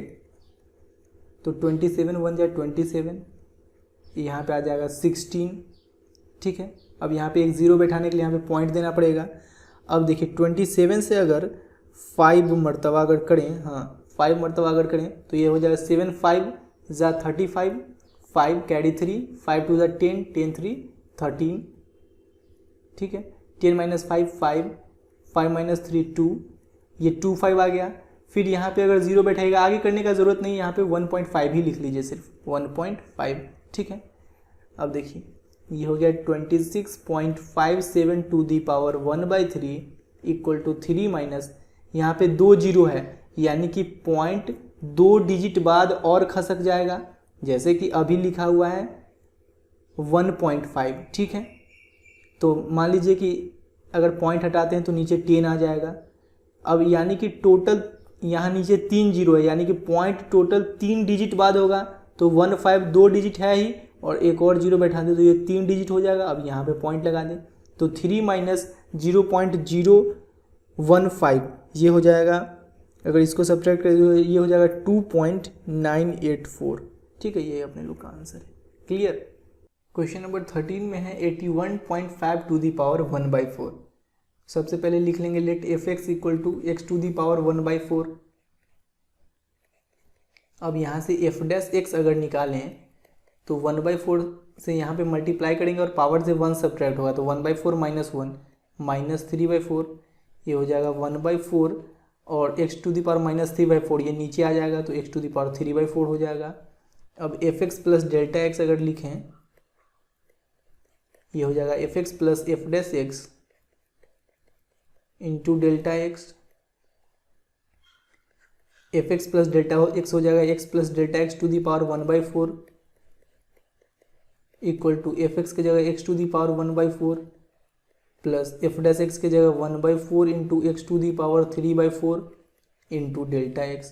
तो 27 1 जा 27, यहाँ पे आ जाएगा 16, ठीक है। अब यहाँ पे एक ज़ीरो बैठाने के लिए यहाँ पे पॉइंट देना पड़ेगा। अब देखिए 27 से अगर 5 मरतबा अगर करें, हाँ 5 मरतबा अगर करें तो ये हो जाएगा 7 5 जा 35, 5 कैरी 3, 5 2 जा 10, 10 3 13, ठीक है। 10 माइनस 5 5, 5 माइनस 3 2, ये 2 5 आ गया। फिर यहाँ पे अगर ज़ीरो बैठाएगा, आगे करने का ज़रूरत नहीं, यहाँ पे 1.5 ही लिख लीजिए, सिर्फ 1.5, ठीक है। अब देखिए ये हो गया 26.57 to the power 1/3 equal to 3 minus, यहाँ पे 2 जीरो है, यानी कि पॉइंट 2 डिजिट बाद और खसक जाएगा, जैसे कि अभी लिखा हुआ है 1.5, ठीक है। तो मान लीजिए कि अगर पॉइंट हटाते हैं तो नीचे 10 आ जाएगा। अब यानी कि टोटल यहाँ नीचे 3 जीरो है, यानी कि पॉइंट टोटल 3 डिजिट बाद होगा, तो 15 2 डिजिट है ही, और एक और जीरो बैठा दें तो ये 3 डिजिट हो जाएगा। अब यहाँ पे पॉइंट लगा दें तो 3 माइनस 0.015 ये हो जाएगा, अगर इसको सब्ट्रैक्ट करें तो ये हो जाएगा 2.984, ठीक है। ये अपने लोग का आंसर है। क्लियर। क्वेश्चन नंबर 13 में है 81.5 टू दी पावर 1/4। सबसे पहले लिख लेंगे let fx equal to x to the power 1/4। अब यहाँ से f' अगर निकालें तो 1/4 से यहाँ पे मल्टीप्लाई करेंगे और पावर से 1 सब्ट्रैक्ट होगा, तो 1/4 माइनस 1 माइनस 3/4, ये हो जाएगा 1/4, और x to the power minus 3/4 ये नीचे आ जाएगा, तो x टू दी पावर 3/4 हो जाएगा। अब fx प्लस डेल्टा x अगर लिखें, ये हो जाएगा fx plus f' into delta x, fx plus delta x हो जाएगा x plus delta x to the power 1/4 equal to fx की जगह x to the power 1/4 plus f' की जगह 1/4 into x to the power 3/4 into delta x।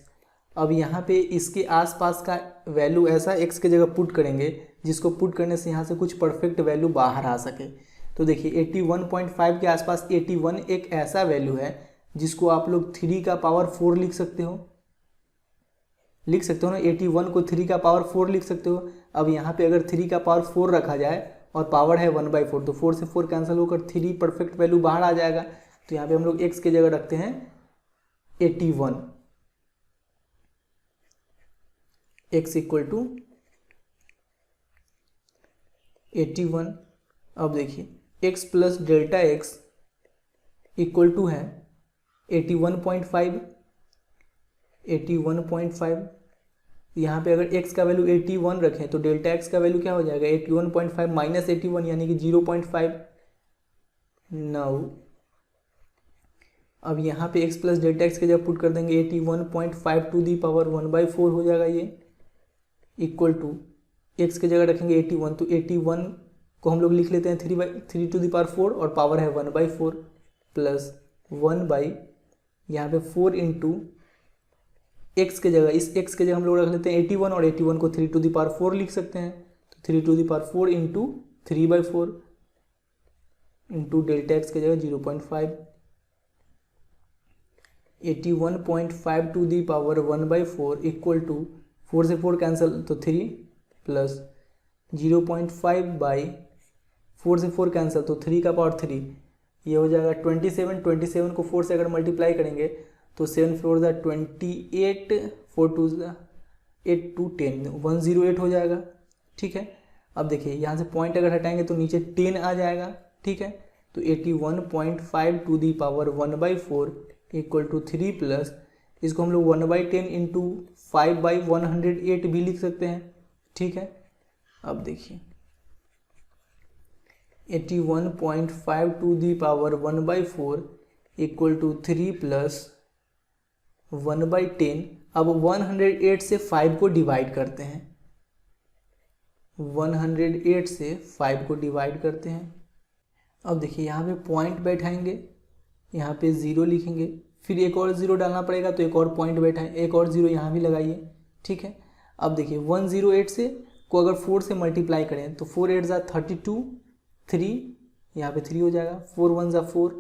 अब यहाँ पे इसके आसपास का वैल्यू ऐसा x की जगह पुट करेंगे जिसको पुट करने से यहाँ से कुछ परफेक्ट वैल्यू बाहर आ सके। तो देखिए 81.5 के आसपास 81 एक ऐसा वैल्यू है जिसको आप लोग 3 का पावर 4 लिख सकते हो ना, 81 को 3 का पावर 4 लिख सकते हो। अब यहाँ पे अगर 3 का पावर 4 रखा जाए और पावर है 1/4, तो 4 से 4 कैंसिल होकर 3 परफेक्ट वैल्यू बाहर आ जाएगा। तो यहाँ पे हम लोग x की जगह रखते हैं 81, x इक्वल टू 81। अब देखिए x plus delta x equal to है 81.5। यहाँ पे अगर x का वैल्यू 81 रखें तो डेल्टा x का वैल्यू क्या हो जाएगा 81.5 माइनस 81 यानी कि 0.5। नाउ अब यहाँ पे x प्लस डेल्टा x के जब पुट कर देंगे 81.5 टू दी पावर 1/4 हो जाएगा ये, इक्वल टू x की जगह रखेंगे 81, तो 81 को हम लोग लिख लेते हैं 3 टू दी पावर 4 और पावर है 1/4 प्लस 1 यहाँ पे 4 इंटू x के जगह, इस x के जगह हम लोग रख लेते हैं 81 और 81 को 3 टू दी पावर 4 लिख सकते हैं, तो 3 to the power 4 into 3/4 into delta x के जगह 0.5, 81.5 to the power 1/4 equal to 4 से 4 कैंसिल तो 3 प्लस 0.5 4 से 4 कैंसिल तो 3 का पावर 3, ये हो जाएगा 27 को 4 से अगर मल्टीप्लाई करेंगे तो 7 4 ज़ा 28, 4 2 ज़ा 8 2 10, 108 हो जाएगा, ठीक है। अब देखिए यहाँ से पॉइंट अगर हटाएंगे तो नीचे 10 आ जाएगा, ठीक है। तो 81.5 to the power 1/4 equal to 3 plus, इसको हम लोग 1/10 इंटू 5/108 भी लिख सकते हैं, ठीक है। अब देखिए 81.5 to the power 1/4 equal to 3 plus 1/10। अब 108 से 5 को डिवाइड करते हैं, 108 से 5 को डिवाइड करते हैं। अब देखिए यहाँ पे पॉइंट बैठाएंगे, यहाँ पे 0 लिखेंगे, फिर एक और 0 डालना पड़ेगा तो एक और पॉइंट बैठाएं, एक और 0 यहाँ भी लगाइए, ठीक है। अब देखिए 108 से को अगर 4 से मल्टीप्लाई करें तो 4 8 ज़ा 32, 3 यहाँ पे 3 हो जाएगा, 4 1 ज़ा 4,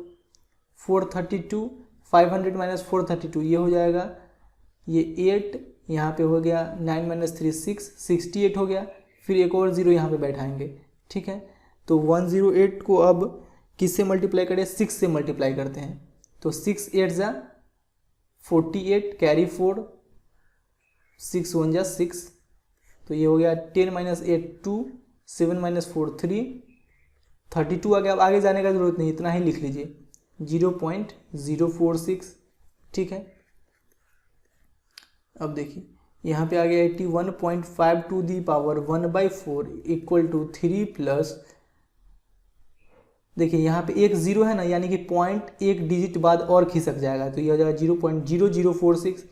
432, 500 माइनस 432 ये हो जाएगा, ये 8 यहाँ पे हो गया, 9 माइनस 3 6, 68 हो गया, फिर एक और 0 यहाँ पे बैठाएंगे, ठीक है। तो 108 को अब किससे मल्टीप्लाई करें, 6 से मल्टीप्लाई करते हैं, तो 6 8 ज़ा 48, कैरी 4, 6 1 ज़ा 6, तो ये हो गया 10 माइनस 8 2, 7 माइनस 4 3, 32 आ गया। अब आगे जाने का जरूरत नहीं, इतना ही लिख लीजिए, 0.046, ठीक है। अब देखिए यहाँ पे आ गया 81.5 to the power 1/4 equal to 3 plus, देखिए यहाँ पे एक 0 है ना, यानी कि पॉइंट एक डिजिट बाद और खिसक जाएगा, तो ये हो जाएगा 0.0046।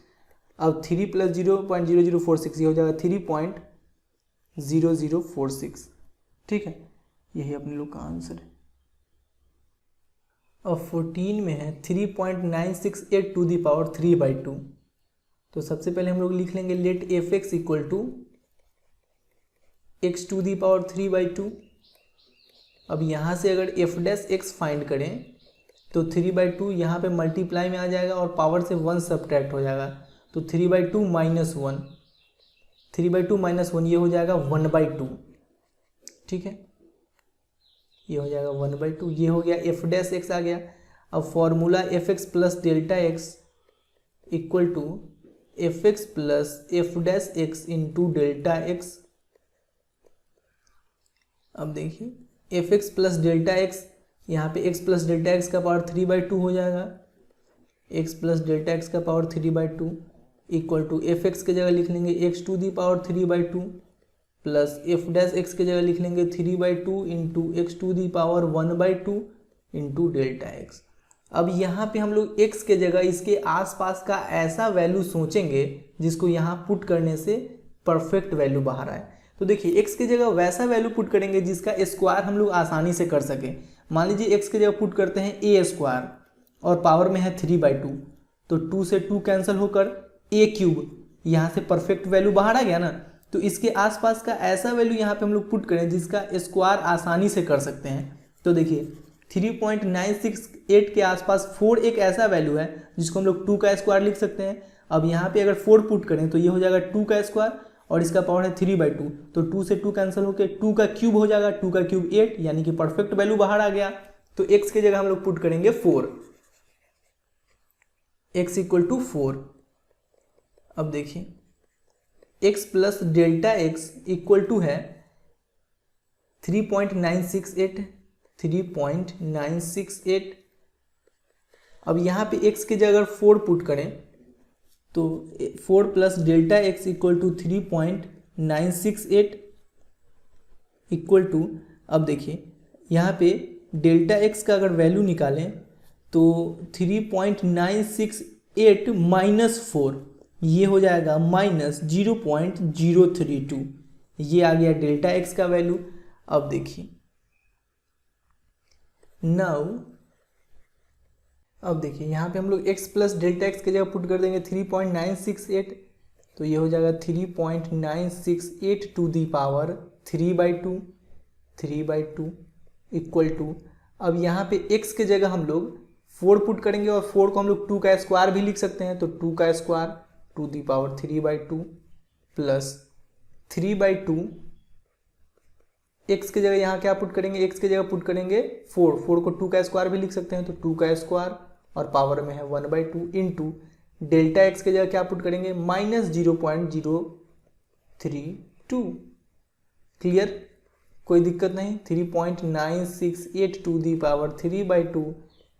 अब 3 प्लस 0.0046 ये हो जाएगा 3.0046, ठीक है। यही अपने लोग का आंसर है। अब 14 में है 3.968 टू दी पावर 3/2। तो सबसे पहले हम लोग लिख लेंगे let f x equal to x to the power 3/2। अब यहाँ से अगर एफ डैश एक्स फाइंड करें तो 3/2 यहाँ पे मल्टीप्लाई में आ जाएगा और पावर से 1 सब्ट्रैक्ट हो जाएगा, तो 3/2 माइनस 1, 3/2 माइनस 1 ये हो जाएगा 1/2, ठीक है। ये हो जाएगा 1/2, ये हो गया एफ डैश एक्स आ गया। अब formula f x plus delta x equal to F x plus F dash x into delta x. अब देखिए F x plus delta x, यहाँ पे एक्स प्लस डेल्टा एक्स का पावर 3/2 हो जाएगा, एक्स प्लस डेल्टा एक्स का power 3/2 equal to F x के जगह लिख लेंगे x to the power 3/2 plus F dash x के जगह लिख लेंगे 3/2 into x to the power 1/2 into delta x. अब यहाँ पे हम लोग x के जगह इसके आसपास का ऐसा वैल्यू सोचेंगे जिसको यहाँ पुट करने से परफेक्ट वैल्यू बाहर आए। तो देखिए x की जगह वैसा वैल्यू पुट करेंगे जिसका स्क्वायर हम लोग आसानी से कर सके। मान लीजिए x की जगह पुट करते हैं a स्क्वायर और पावर में है 3/2, तो 2 से 2 कैंसिल होकर a क्यूब, यहाँ से परफेक्ट वैल्यू बाहर आ गया ना। तो इसके आसपास का ऐसा वैल्यू यहाँ पे हम लोग पुट करें जिसका स्क्वायर आसानी से कर सकते हैं। तो देखिए 3.968 के आसपास 4 एक ऐसा वैल्यू है जिसको हम लोग 2 का स्क्वायर लिख सकते हैं। अब यहाँ पे अगर 4 पुट करें तो ये हो जाएगा 2 का स्क्वायर और इसका पावर है 3/2, तो 2 से 2 कैंसिल होकर 2 का क्यूब हो जाएगा, 2 का क्यूब 8, यानी कि परफेक्ट वैल्यू बाहर आ गया। तो x की जगह हम लोग पुट करेंगे 4, x इक्वल टू 4। अब देखिए x plus delta x equal to है 3.968, 3.968। अब यहाँ पे x की जगह अगर 4 पुट करें तो 4 plus delta x equal to 3.968 equal to, अब देखिए यहाँ पे डेल्टा एक्स का अगर वैल्यू निकालें तो 3.968 माइनस 4 ये हो जाएगा माइनस 0.032, ये आ गया डेल्टा एक्स का वैल्यू। अब देखिए अब देखिए यहाँ पे हम लोग x प्लस डेल्टा एक्स की जगह पुट कर देंगे 3.968, तो ये हो जाएगा 3.968 to the power 3/2 equal to, अब यहाँ पे x के जगह हम लोग 4 पुट करेंगे और 4 को हम लोग 2 का स्क्वायर भी लिख सकते हैं, तो 2 का square to the power 3/2 plus 3/2, x की जगह यहाँ क्या पुट करेंगे, x की जगह पुट करेंगे 4 को 2 का स्क्वायर भी लिख सकते हैं, तो 2 का स्क्वायर और पावर में है 1/2 इंटू डेल्टा एक्स की जगह क्या पुट करेंगे माइनस 0.032। क्लियर। कोई दिक्कत नहीं। 3.968 to the power 3/2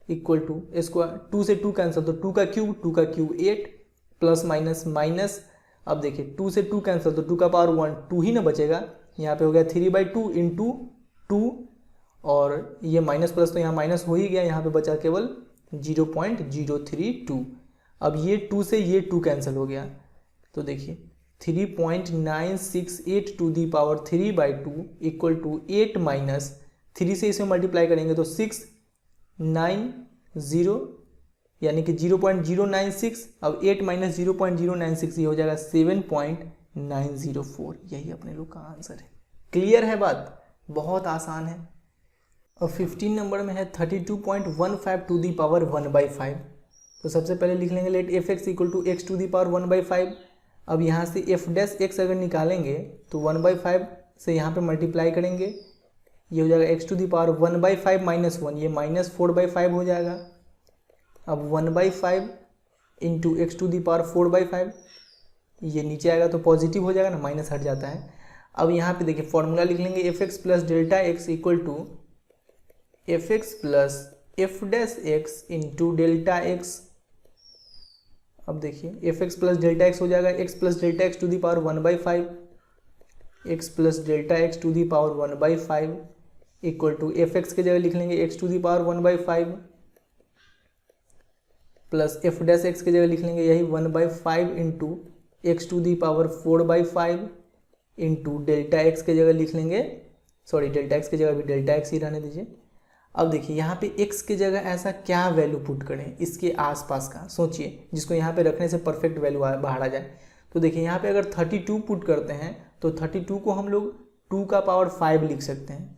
equal to square, 2 से 2 कैंसिल तो 2 का क्यूब 8 प्लस माइनस माइनस। अब देखिए 2 से 2 कैंसिल तो 2 का पावर 1 2 ही ना बचेगा। यहाँ पे हो गया 3/2 इंटू 2 और ये माइनस प्लस तो यहाँ माइनस हो ही गया, यहाँ पे बचा केवल 0.032। अब ये 2 से ये 2 कैंसिल हो गया तो देखिए 3.968 to the power 3/2 equal to 8 minus 3 से इसे मल्टीप्लाई करेंगे तो 690 यानी कि 0.096। अब 8 माइनस 0.096 ये हो जाएगा 7.904। यही अपने लोग का आंसर है। क्लियर है बात, बहुत आसान है। और 15 नंबर में है 32.15 टू दी पावर 1/5। तो सबसे पहले लिख लेंगे let f x equal to x to the power 1/5। अब यहाँ से एफ डैश एक्स अगर निकालेंगे तो 1/5 से यहाँ पे मल्टीप्लाई करेंगे, ये हो जाएगा x to the power 1/5 minus 1, ये माइनस 4/5 हो जाएगा। अब 1/5 into x to the power 4/5, ये नीचे आएगा तो पॉजिटिव हो जाएगा ना, माइनस हट जाता है। अब यहाँ पे देखिए फॉर्मूला लिख लेंगे f x plus delta x equal to F x plus F dash x into delta x. अब देखिए F x plus delta x हो जाएगा x plus delta x to the power 1/5, x plus delta x to the power 1/5 equal to F x के जगह लिख लेंगे x to the power 1/5 plus F dash x के जगह लिख लेंगे यही 1/5 into x to the power 4/5 into delta x के जगह लिख लेंगे, सॉरी डेल्टा एक्स की जगह भी डेल्टा एक्स ही रहने दीजिए। अब देखिए यहाँ पे x की जगह ऐसा क्या वैल्यू पुट करें इसके आसपास का, सोचिए जिसको यहाँ पे रखने से परफेक्ट वैल्यू बाहर आ जाए। तो देखिए यहाँ पे अगर 32 पुट करते हैं तो 32 को हम लोग 2 का पावर 5 लिख सकते हैं।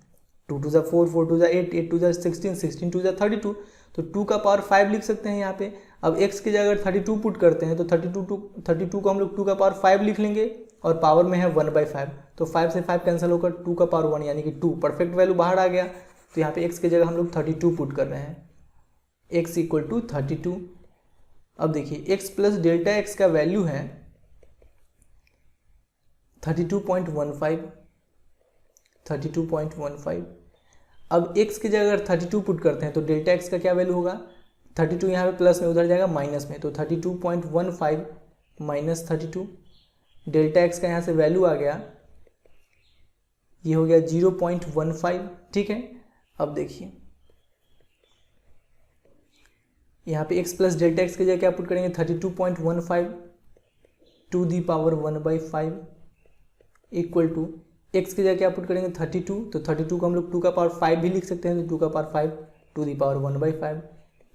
2 2 4, 4 2 8, 8 2 16, 16 2 32, तो 2 का पावर 5 लिख सकते हैं यहाँ पे। अब x की जगह अगर 32 पुट करते हैं तो 32 को हम लोग 2 का पावर 5 लिख लेंगे और पावर में है 1/5, तो 5 से 5 कैंसिल होकर 2 का पावर 1 यानी कि 2 परफेक्ट वैल्यू बाहर आ गया। तो यहाँ पे x की जगह हम लोग 32 पुट कर रहे हैं, x इक्वल टू 32। अब देखिए x प्लस डेल्टा x का वैल्यू है 32.15। अब x की जगह अगर 32 पुट करते हैं तो डेल्टा x का क्या वैल्यू होगा, 32 यहाँ पे प्लस में उधर जाएगा माइनस में, तो 32.15 माइनस 32, डेल्टा x का यहाँ से वैल्यू आ गया, ये हो गया 0.15। ठीक है। अब देखिए यहाँ पे x प्लस डेल्टा एक्स की जगह क्या पुट करेंगे 32.15 to the power 1/5 equal to x की जगह क्या पुट करेंगे 32, तो 32 को हम लोग 2 का पावर 5 भी लिख सकते हैं, तो 2 का power 5 to the power 1/5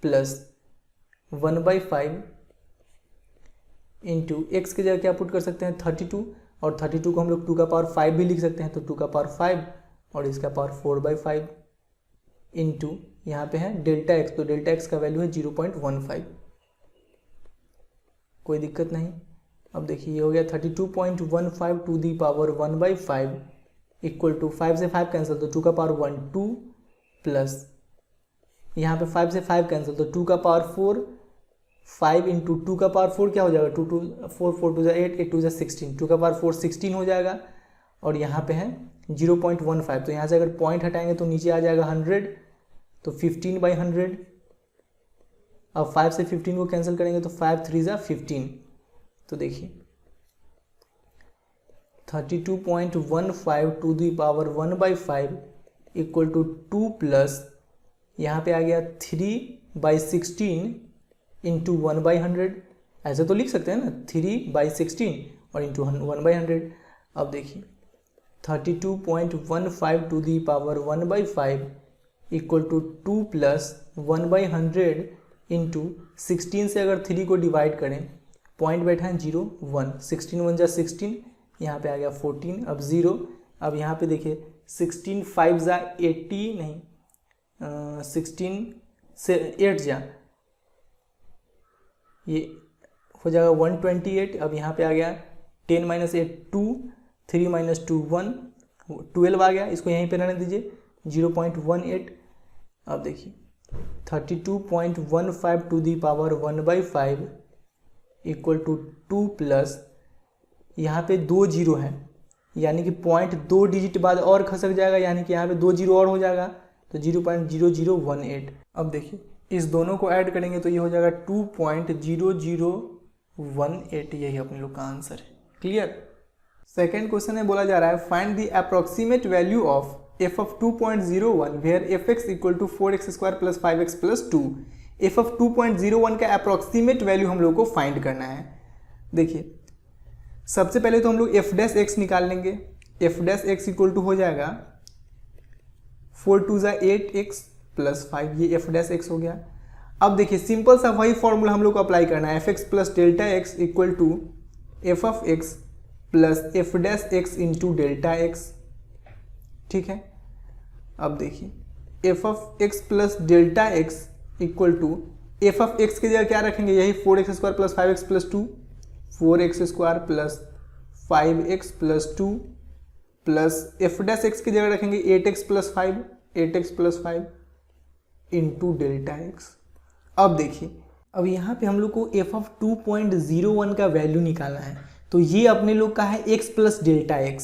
plus 1/5 into x की जगह क्या पुट कर सकते हैं 32, और 32 को हम लोग 2 का पावर 5 भी लिख सकते हैं, तो 2 का पावर 5 और इसका पावर 4/5 इंटू यहाँ पे है डेल्टा एक्स, तो डेल्टा एक्स का वैल्यू है 0.15। कोई दिक्कत नहीं। अब देखिए ये हो गया 32.15 to the power 1/5 equal to 5 से 5 कैंसिल तो 2 का पावर 1 2 प्लस यहाँ पे 5 से 5 कैंसिल तो 2 का पावर 4 5 इंटू 2 का पावर 4 क्या हो जाएगा 2 2 4 4 2 8 8 2 16, 2 का पावर 4 16 हो जाएगा। और यहाँ पे है 0.15, तो यहाँ से अगर पॉइंट हटाएंगे तो नीचे आ जाएगा 100, तो 15/100। अब 5 से 15 को कैंसिल करेंगे तो 5 3 ज़ा 15, तो देखिए 32.15 to the power 1/5 equal to 2 plus यहाँ पे आ गया 3/16 इंटू 1/100, ऐसे तो लिख सकते हैं ना 3/16 और इंटू 1/100। अब देखिए 32.15 to the power 1/5 equal to 2 plus 1/100 into 16 से अगर 3 को डिवाइड करें, पॉइंट बैठा है 0 1, 16 1 जा 16, यहाँ पे आ गया 14, अब 0। अब यहाँ पे देखिए 16 5 जा 80 नहीं 16 से 8 जा ये हो जाएगा 128। अब यहाँ पे आ गया 10 - 8 2, 3 - 2 1, 12 आ गया, इसको यहीं पे रहने दीजिए 0.18। अब देखिए 32.15 to the power 1/5 equal to 2 plus यहाँ पे 2 0 है, यानी कि पॉइंट 2 डिजिट बाद और खसक जाएगा, यानी कि यहाँ पे 2 जीरो और हो जाएगा, तो 0.0018। अब देखिए इस दोनों को ऐड करेंगे तो ये हो जाएगा 2.0018। यही अपने लोग का आंसर है। क्लियर। सेकेंड क्वेश्चन में बोला जा रहा है find the approximate value of f of 2.01 where fx equal to 4x² plus 5x plus 2। f of 2.01 का अप्रोक्सीमेट वैल्यू हम लोग को फाइंड करना है। देखिए सबसे पहले तो हम लोग f डैश x निकाल लेंगे। f dash x equal to हो जाएगा 4 2 ज़ा 8x प्लस 5, ये f डैश x हो गया। अब देखिए सिंपल सा वही फॉर्मूला हम लोग को अप्लाई करना है, fx plus delta x equal to f of x plus f dash x into delta x। ठीक है। अब देखिए f of x plus delta x equal to f of x की जगह क्या रखेंगे, यही 4x² plus 5x plus 2, 4x² plus 5x plus 2 plus f dash x की जगह रखेंगे 8x plus 5, 8x plus 5 into delta x। अब देखिए अब यहाँ पे हम लोग को f ऑफ 2.01 का वैल्यू निकालना है, तो ये अपने लोग का है x plus delta x,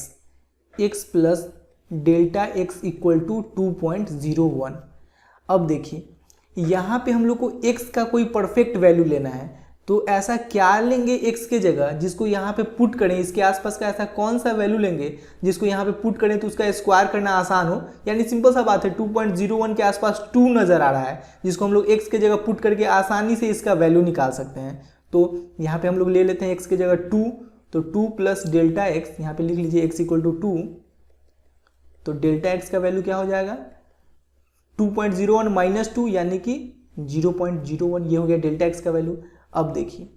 x plus delta x equal to 2.01। अब देखिए यहाँ पे हम लोग को x का कोई परफेक्ट वैल्यू लेना है, तो ऐसा क्या लेंगे x के जगह जिसको यहाँ पे पुट करें, इसके आसपास का ऐसा कौन सा वैल्यू लेंगे जिसको यहाँ पे पुट करें तो उसका स्क्वायर करना आसान हो। यानी सिंपल सा बात है 2.01 के आसपास 2 नज़र आ रहा है जिसको हम लोग x के जगह पुट करके आसानी से इसका वैल्यू निकाल सकते हैं। तो यहाँ पे हम लोग ले लेते हैं x की जगह 2, तो 2 प्लस डेल्टा x, यहाँ पे लिख लीजिए x इक्वल टू 2, तो डेल्टा x का वैल्यू क्या हो जाएगा 2.01 माइनस 2 यानी कि 0.01, ये हो गया डेल्टा x का वैल्यू। अब देखिए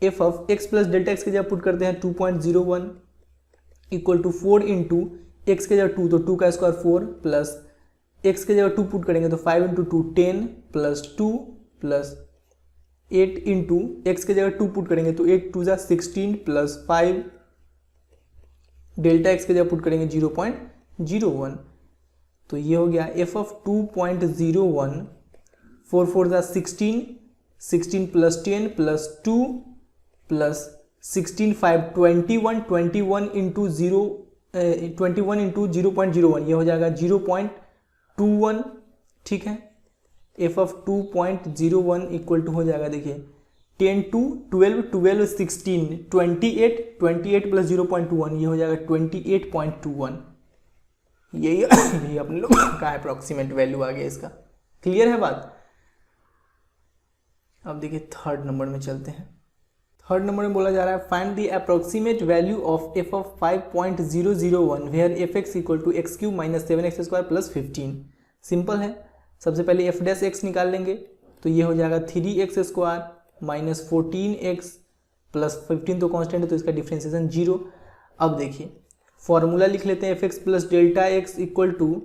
f of x plus delta x की जगह पुट करते हैं 2.01 इक्वल टू 4 इंटू एक्स के जगह 2, तो 2 का स्क्वायर 4 प्लस x के जगह 2 पुट करेंगे तो 5 into 2 10 plus 2 plus 8 into x के जगह 2 पुट करेंगे तो 8 2 ज़ा 16 प्लस 5 डेल्टा x के जगह पुट करेंगे 0.01, तो ये हो गया f ऑफ 2.01, 4 4 ज़ा 16, 16 plus 10 plus 2 plus 16 5 21, 21 into 21 into 0.01, ये हो जाएगा 0.21। ठीक है। f ऑफ 2.01 इक्वल टू हो जाएगा देखिए 10 2 12 12 16 28, 28 प्लस 0.21, ये हो जाएगा 28.21। यही अपने लोग का अप्रॉक्सीमेट वैल्यू आ गया इसका। क्लियर है बात। अब देखिए थर्ड नंबर में चलते हैं। थर्ड नंबर में बोला जा रहा है find the approximate value of f of 5.001 where fx equal to x cube minus 7x² plus 15। Simple है, सबसे पहले f डैश x निकाल लेंगे तो ये हो जाएगा 3x² माइनस 14x प्लस 15, तो कांस्टेंट है तो इसका डिफ्रेंसिएशन 0। अब देखिए फॉर्मूला लिख लेते हैं fx plus delta x equal to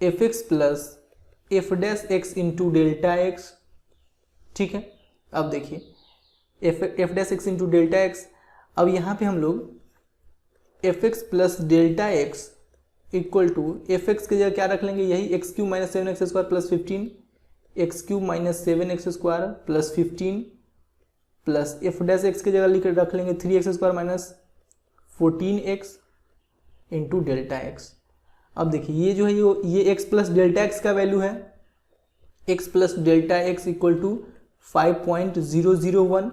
fx plus f dash x into delta x। ठीक है। अब देखिए f dash x into delta x, अब यहाँ पे हम लोग fx plus delta x equal to fx की जगह क्या रख लेंगे, यही x cube minus 7x² plus 15, x cube minus 7x² plus 15 plus f dash x की जगह रख लेंगे 3x² minus 14x into delta x। अब देखिए ये जो है ये x प्लस डेल्टा x का वैल्यू है, x plus delta x equal to 5.001।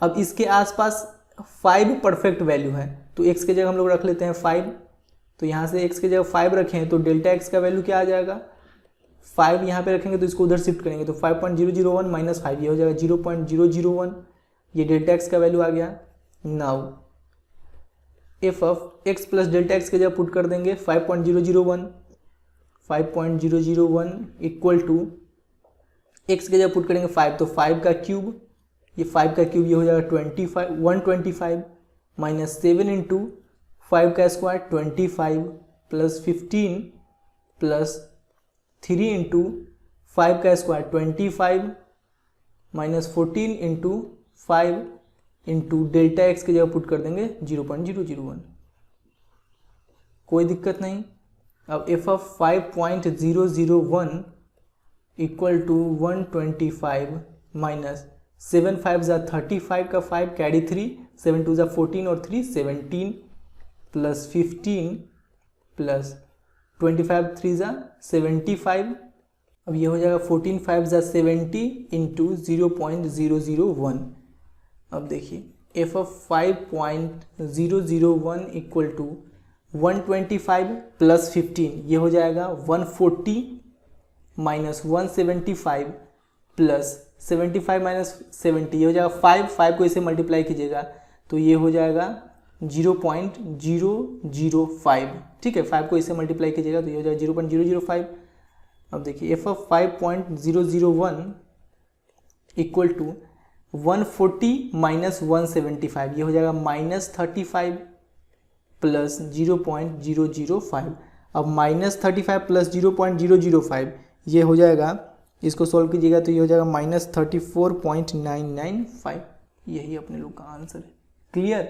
अब इसके आसपास 5 परफेक्ट वैल्यू है तो x के जगह हम लोग रख लेते हैं 5, तो यहाँ से x के जगह 5 रखें तो डेल्टा x का वैल्यू क्या आ जाएगा 5, यहाँ पे रखेंगे तो इसको उधर शिफ्ट करेंगे तो 5.001 माइनस 5, ये हो जाएगा 0.001, ये डेल्टा x का वैल्यू आ गया। Now f of x plus delta x के जगह पुट कर देंगे 5.001 इक्वल टू x के जगह पुट करेंगे 5, तो 5 का क्यूब, ये 5 का क्यूब ये हो जाएगा 125 माइनस 7 इंटू 5 का स्क्वायर 25 प्लस 15 प्लस 3 इंटू 5 का square 25 minus 14 into 5 into delta x की जगह पुट कर देंगे 0.001। कोई दिक्कत नहीं। अब f of 5.001 equal to 125 minus 7 5 ज़ा 35 का 5 कैरी 3, 7 2 ज़ा 14 और 3 17 प्लस 15 प्लस 25 3 ज़ा 75। अब ये हो जाएगा 14 5 ज़ा 70 इंटू 0.001। अब देखिए f of 5.001 equal to 125 plus 15, ये हो जाएगा 140 माइनस 175 प्लस 75 माइनस 70, ये हो जाएगा 5 को इसे मल्टीप्लाई कीजिएगा तो ये हो जाएगा 0.005। ठीक है, 5 को इसे मल्टीप्लाई कीजिएगा तो ये हो जाएगा 0.005। अब देखिए f of 5.001 equal to 140 minus 175, ये हो जाएगा -35 प्लस 0.005। अब -35 प्लस 0.005 ये हो जाएगा, इसको सॉल्व कीजिएगा तो ये हो जाएगा -34.995। यही अपने लोग का आंसर है। क्लियर।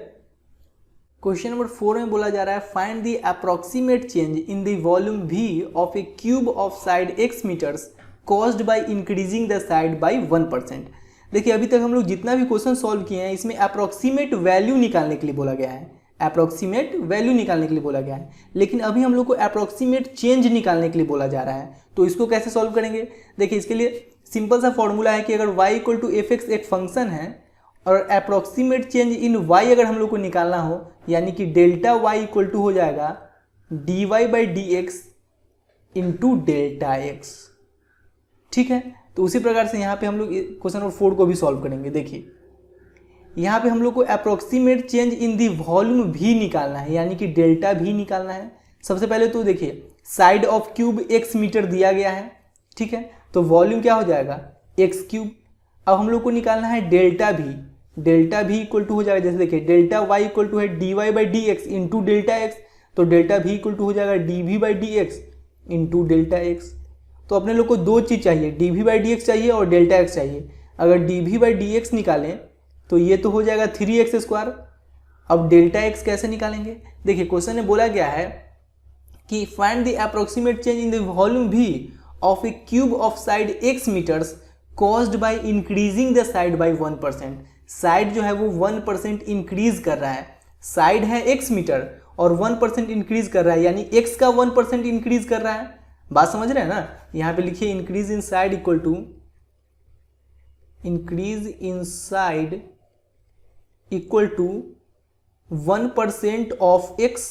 क्वेश्चन नंबर 4 में बोला जा रहा है find the approximate change in the volume V of a cube of side x metres caused by increasing the side by 1%। देखिए अभी तक हम लोग जितना भी क्वेश्चन सॉल्व किए हैं इसमें अप्रोक्सीमेट वैल्यू निकालने के लिए बोला गया है, अप्रोक्सीमेट वैल्यू निकालने के लिए बोला गया है, लेकिन अभी हम लोग को अप्रोक्सीमेट चेंज निकालने के लिए बोला जा रहा है। तो इसको कैसे सॉल्व करेंगे? देखिए इसके लिए सिंपल सा फॉर्मूला है कि अगर y equal to F x एक फंक्शन है और अप्रोक्सीमेट चेंज इन y अगर हम लोग को निकालना हो, यानी कि डेल्टा y इक्वल टू हो जाएगा dy by D X into delta x. ठीक है, तो उसी प्रकार से यहाँ पे हम लोग क्वेश्चन नंबर 4 को भी सॉल्व करेंगे। देखिए यहाँ पे हम लोग को approximate change in the volume भी निकालना है, यानी कि डेल्टा भी निकालना है। सबसे पहले तो देखिए side of cube x metre दिया गया है, ठीक है, तो वॉल्यूम क्या हो जाएगा x क्यूब। अब हम लोग को निकालना है डेल्टा भी, डेल्टा भी इक्वल टू हो जाएगा, जैसे देखिए डेल्टा y इक्वल टू है dy by D X into delta X, तो डेल्टा भी इक्वल टू हो जाएगा dv by D X into delta X. तो अपने लोग को दो चीज़ चाहिए, dv बाई डी एक्स चाहिए और डेल्टा एक्स चाहिए। अगर dv बाई डी एक्स निकालें तो ये तो हो जाएगा 3x स्क्वायर। अब डेल्टा एक्स कैसे निकालेंगे? देखिए क्वेश्चन में बोला गया है कि find the approximate change in the volume v of a cube of side x metres caused by increasing the side by 1%। Side जो है वो 1% इंक्रीज कर रहा है, साइड है x मीटर और 1% इंक्रीज कर रहा है, यानी x का 1% इंक्रीज कर रहा है। बात समझ रहे हैं ना? यहाँ पे लिखिए increase in side equal to increase in side equal to 1% of x,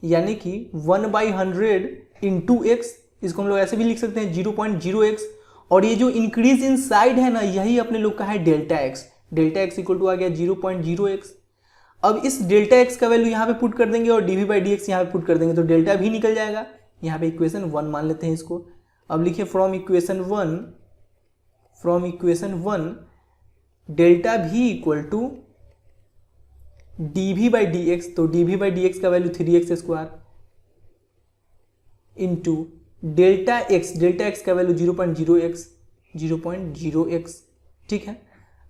यानी कि 1/100 इंटू एक्स। इसको हम लोग ऐसे भी लिख सकते हैं 0.0x। और ये जो इंक्रीज इन साइड है ना, यही अपने लोग का है delta x. Delta x equal to आ गया 0.0x। अब इस डेल्टा एक्स का वैल्यू यहाँ पे पुट कर देंगे और dv बाई डी एक्स यहाँ पे पुट कर देंगे तो डेल्टा भी निकल जाएगा। यहाँ पे इक्वेशन 1 मान लेते हैं इसको। अब लिखिए फ्रॉम इक्वेशन 1 डेल्टा भी equal to dv by D X, तो dv बाई डी एक्स का value 3x square into delta x का वैल्यू 0.0x। ठीक है,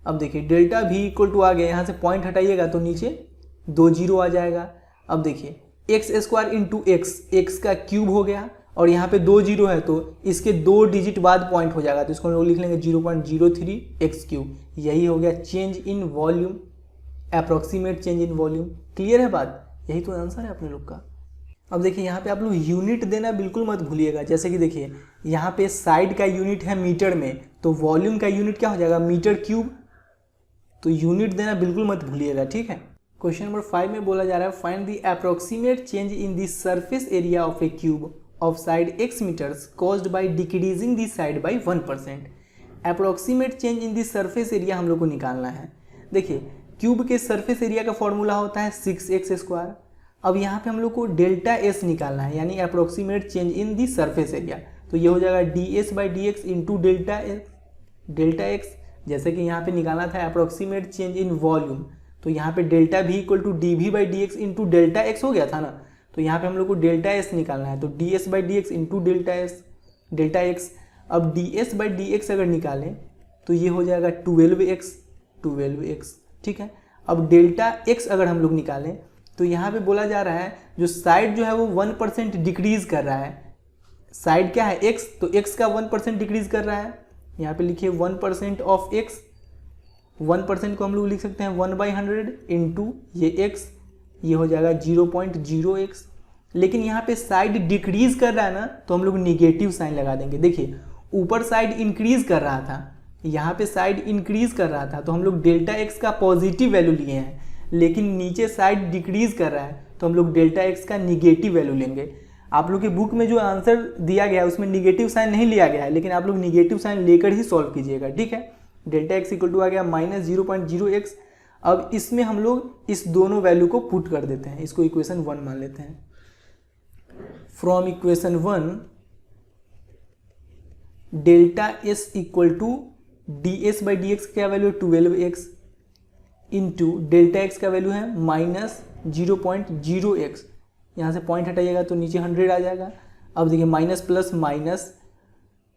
अब देखिए डेल्टा भी इक्वल टू आ गया, यहाँ से पॉइंट हटाइएगा तो नीचे 2 0 आ जाएगा। अब देखिए एक्स स्क्वायर इंटू एक्स का क्यूब हो गया और यहाँ पे 2 0 है तो इसके 2 डिजिट बाद पॉइंट हो जाएगा, तो इसको हम लोग लिख लेंगे 0.03x क्यूब। यही हो गया change in volume, approximate change in volume. Clear है बात? यही तो आंसर है अपने लोग का। अब देखिए यहाँ पे आप लोग यूनिट देना बिल्कुल मत भूलिएगा। जैसे कि देखिए यहाँ पे साइड का यूनिट है मीटर में, तो वॉल्यूम का यूनिट क्या हो जाएगा मीटर क्यूब, तो यूनिट देना बिल्कुल मत भूलिएगा। ठीक है, क्वेश्चन नंबर 5 में बोला जा रहा है find the approximate change in the surface area of a cube of side x metres caused by decreasing the side by 1%। Approximate change in the surface area हम लोग को निकालना है। देखिए क्यूब के सरफेस एरिया का फॉर्मूला होता है 6x स्क्वायर। अब यहाँ पे हम लोग को डेल्टा s निकालना है, यानी approximate change in the surface area, तो ये हो जाएगा ds by D X into delta x. जैसे कि यहाँ पे निकालना था अप्रोक्सीमेट चेंज इन वॉल्यूम, तो यहाँ पे डेल्टा भी equal to dv by D X into delta x हो गया था ना, तो यहाँ पे हम लोग को डेल्टा s निकालना है, तो ds by D X into delta x. अब ds बाई डी एक्स अगर निकालें तो ये हो जाएगा 12x। ठीक है, अब डेल्टा x अगर हम लोग निकालें तो यहाँ पे बोला जा रहा है जो साइड जो है वो 1% डिक्रीज कर रहा है। साइड क्या है x, तो x का 1% डिक्रीज कर रहा है। यहाँ पे लिखिए 1% ऑफ x, 1% को हम लोग लिख सकते हैं 1/100 इंटू ये x ये हो जाएगा 0.0x। लेकिन यहाँ पे साइड डिक्रीज कर रहा है ना, तो हम लोग निगेटिव साइन लगा देंगे। देखिए ऊपर साइड इंक्रीज कर रहा था, यहाँ पे साइड इंक्रीज कर रहा था, तो हम लोग डेल्टा एक्स का पॉजिटिव वैल्यू लिए हैं। लेकिन नीचे साइड डिक्रीज कर रहा है, तो हम लोग डेल्टा एक्स का निगेटिव वैल्यू लेंगे। आप लोग के बुक में जो आंसर दिया गया है उसमें निगेटिव साइन नहीं लिया गया है, लेकिन आप लोग निगेटिव साइन लेकर ही सॉल्व कीजिएगा, ठीक है। डेल्टा एक्स इक्वल टू आ गया -0.0x। अब इसमें हम लोग इस दोनों वैल्यू को पुट कर देते हैं, इसको इक्वेशन 1 मान लेते हैं। From equation 1 delta S equal to D S by D X क्या वैल्यू है 12x इंटू डेल्टा एक्स का वैल्यू है -0.0x। यहाँ से पॉइंट हटाइएगा तो नीचे 100 आ जाएगा। अब देखिए माइनस प्लस माइनस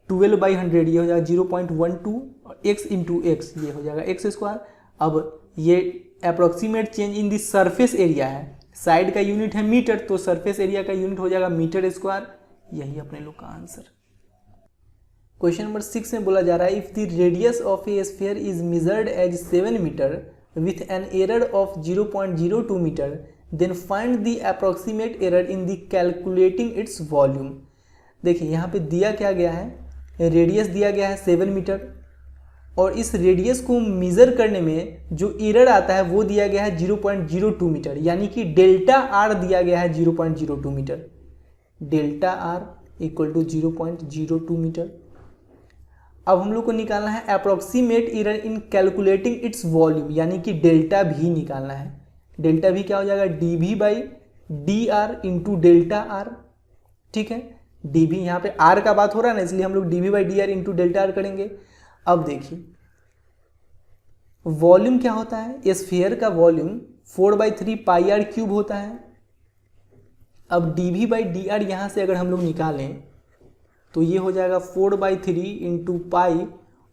12/100 ये हो जाएगा 0.12 और x इंटू एक्स ये हो जाएगा x स्क्वायर। अब ये approximate change in the surface area है, साइड का यूनिट है मीटर, तो सरफेस एरिया का यूनिट हो जाएगा मीटर स्क्वायर। यही अपने लोग का आंसर। क्वेश्चन नंबर 6 में बोला जा रहा है if the radius of a sphere is measured as 7 metre with an error of 0.02 metre then find the approximate error in the calculating its volume. देखिए यहाँ पे दिया क्या गया है, रेडियस दिया गया है 7 मीटर और इस रेडियस को मेजर करने में जो एरर आता है वो दिया गया है 0.02 मीटर, यानी कि डेल्टा आर दिया गया है 0.02 metre. Delta R equal to 0.02 metre. अब हम लोग को निकालना है approximate error in calculating its volume, यानी कि डेल्टा भी निकालना है। डेल्टा भी क्या हो जाएगा D we by D R into delta R, ठीक है। डी वी यहाँ पे आर का बात हो रहा है ना, इसलिए हम लोग D we by D R into delta R करेंगे। अब देखिए वॉल्यूम क्या होता है, स्फीयर का वॉल्यूम 4/3 पाई आर क्यूब होता है। अब D we by D R यहाँ से अगर हम लोग निकालें तो ये हो जाएगा 4/3 इंटू पाई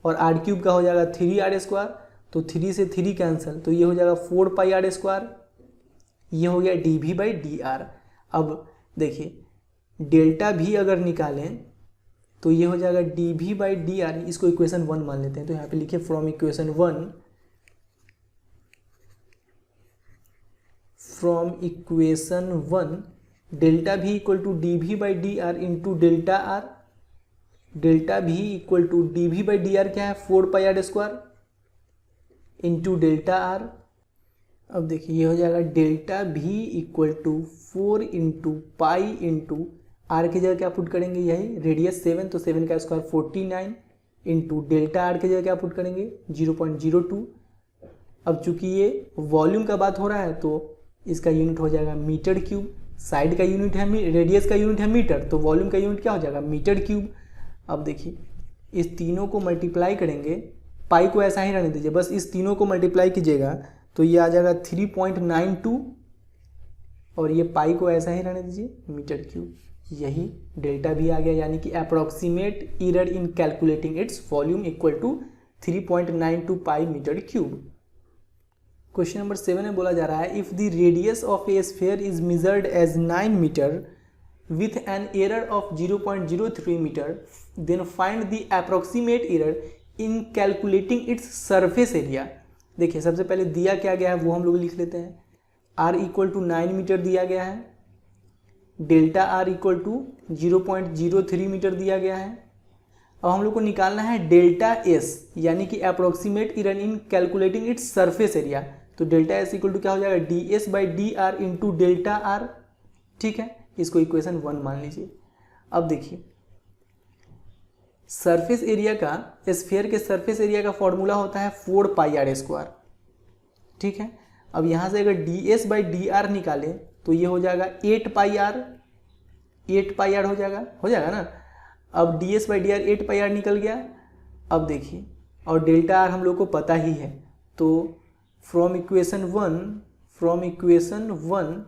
और आर क्यूब का हो जाएगा 3r स्क्वायर, तो 3 से 3 कैंसिल, तो ये हो जाएगा 4 पाई आर स्क्वायर। ये हो गया D we by D R. अब देखिए डेल्टा भी अगर निकालें तो ये हो जाएगा D we by D r, इसको इक्वेशन 1 मान लेते हैं। तो यहाँ पे लिखिए फ्रॉम इक्वेशन 1 डेल्टा भी equal to D we by D R into delta r. Delta भी equal to D we by D r क्या है 4 pi r square into delta r. अब देखिए ये हो जाएगा डेल्टा भी equal to 4 into pi into r की जगह क्या पुट करेंगे, यही रेडियस 7 तो 7 का स्क्वायर 49 इंटू डेल्टा आर की जगह क्या पुट करेंगे 0.02। अब चूंकि ये वॉल्यूम का बात हो रहा है तो इसका यूनिट हो जाएगा मीटर क्यूब। साइड का यूनिट है रेडियस का यूनिट है मीटर, तो वॉल्यूम का यूनिट क्या हो जाएगा मीटर क्यूब। अब देखिए इस तीनों को मल्टीप्लाई करेंगे, पाई को ऐसा ही रहने दीजिए, बस इस तीनों को मल्टीप्लाई कीजिएगा तो ये आ जाएगा 3.92 और ये पाई को ऐसा ही रहने दीजिए मीटर क्यूब। यही डेल्टा भी आ गया, यानी कि approximate error in calculating its volume equal to 3.92 pi metre cube. Question number 7 में बोला जा रहा है if the radius of a sphere is measured as 9 metre with an error of 0.03 meter then find the approximate error in calculating its surface area। देखिए सबसे पहले दिया क्या गया है वो हम लोग लिख लेते हैं। r इक्वल टू 9 मीटर दिया गया है, delta r equal to 0.03 metre दिया गया है। अब हम लोग को निकालना है डेल्टा s, यानी कि approximate error in calculating its surface area. तो डेल्टा s इक्वल टू क्या हो जाएगा D S by D R into delta R, ठीक है। इसको इक्वेशन 1 मान लीजिए। अब देखिए सरफेस एरिया का, स्फीयर के सरफेस एरिया का फॉर्मूला होता है 4 पाई आर स्क्वायर, ठीक है। अब यहाँ से अगर D S by D R निकालें तो ये हो जाएगा 8 पाई आर हो जाएगा ना। अब D S by D R 8 pi R निकल गया। अब देखिए और डेल्टा आर हम लोग को पता ही है, तो from equation 1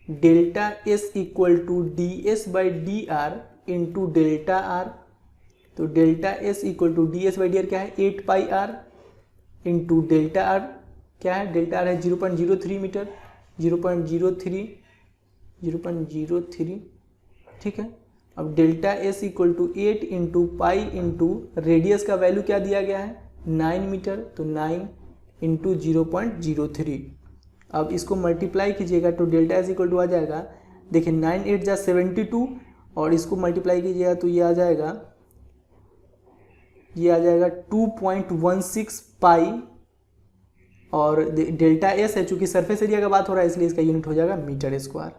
delta S equal to D S by D R into delta r. तो delta S equal to D S by D r क्या है 8 pi r into delta r क्या है, डेल्टा आर है 0.03 मीटर, 0.03, ठीक है। अब delta S equal to 8 into pi into radius का वैल्यू क्या दिया गया है 9 मीटर, तो 9 इंटू 0.03। अब इसको मल्टीप्लाई कीजिएगा तो डेल्टा एस इक्वल टू आ जाएगा, देखिए 9 8 जा 72 और इसको मल्टीप्लाई कीजिएगा तो ये आ जाएगा 2.16 पाई और डेल्टा एस है, चूंकि सरफेस एरिया का बात हो रहा है इसलिए इसका यूनिट हो जाएगा मीटर स्क्वायर।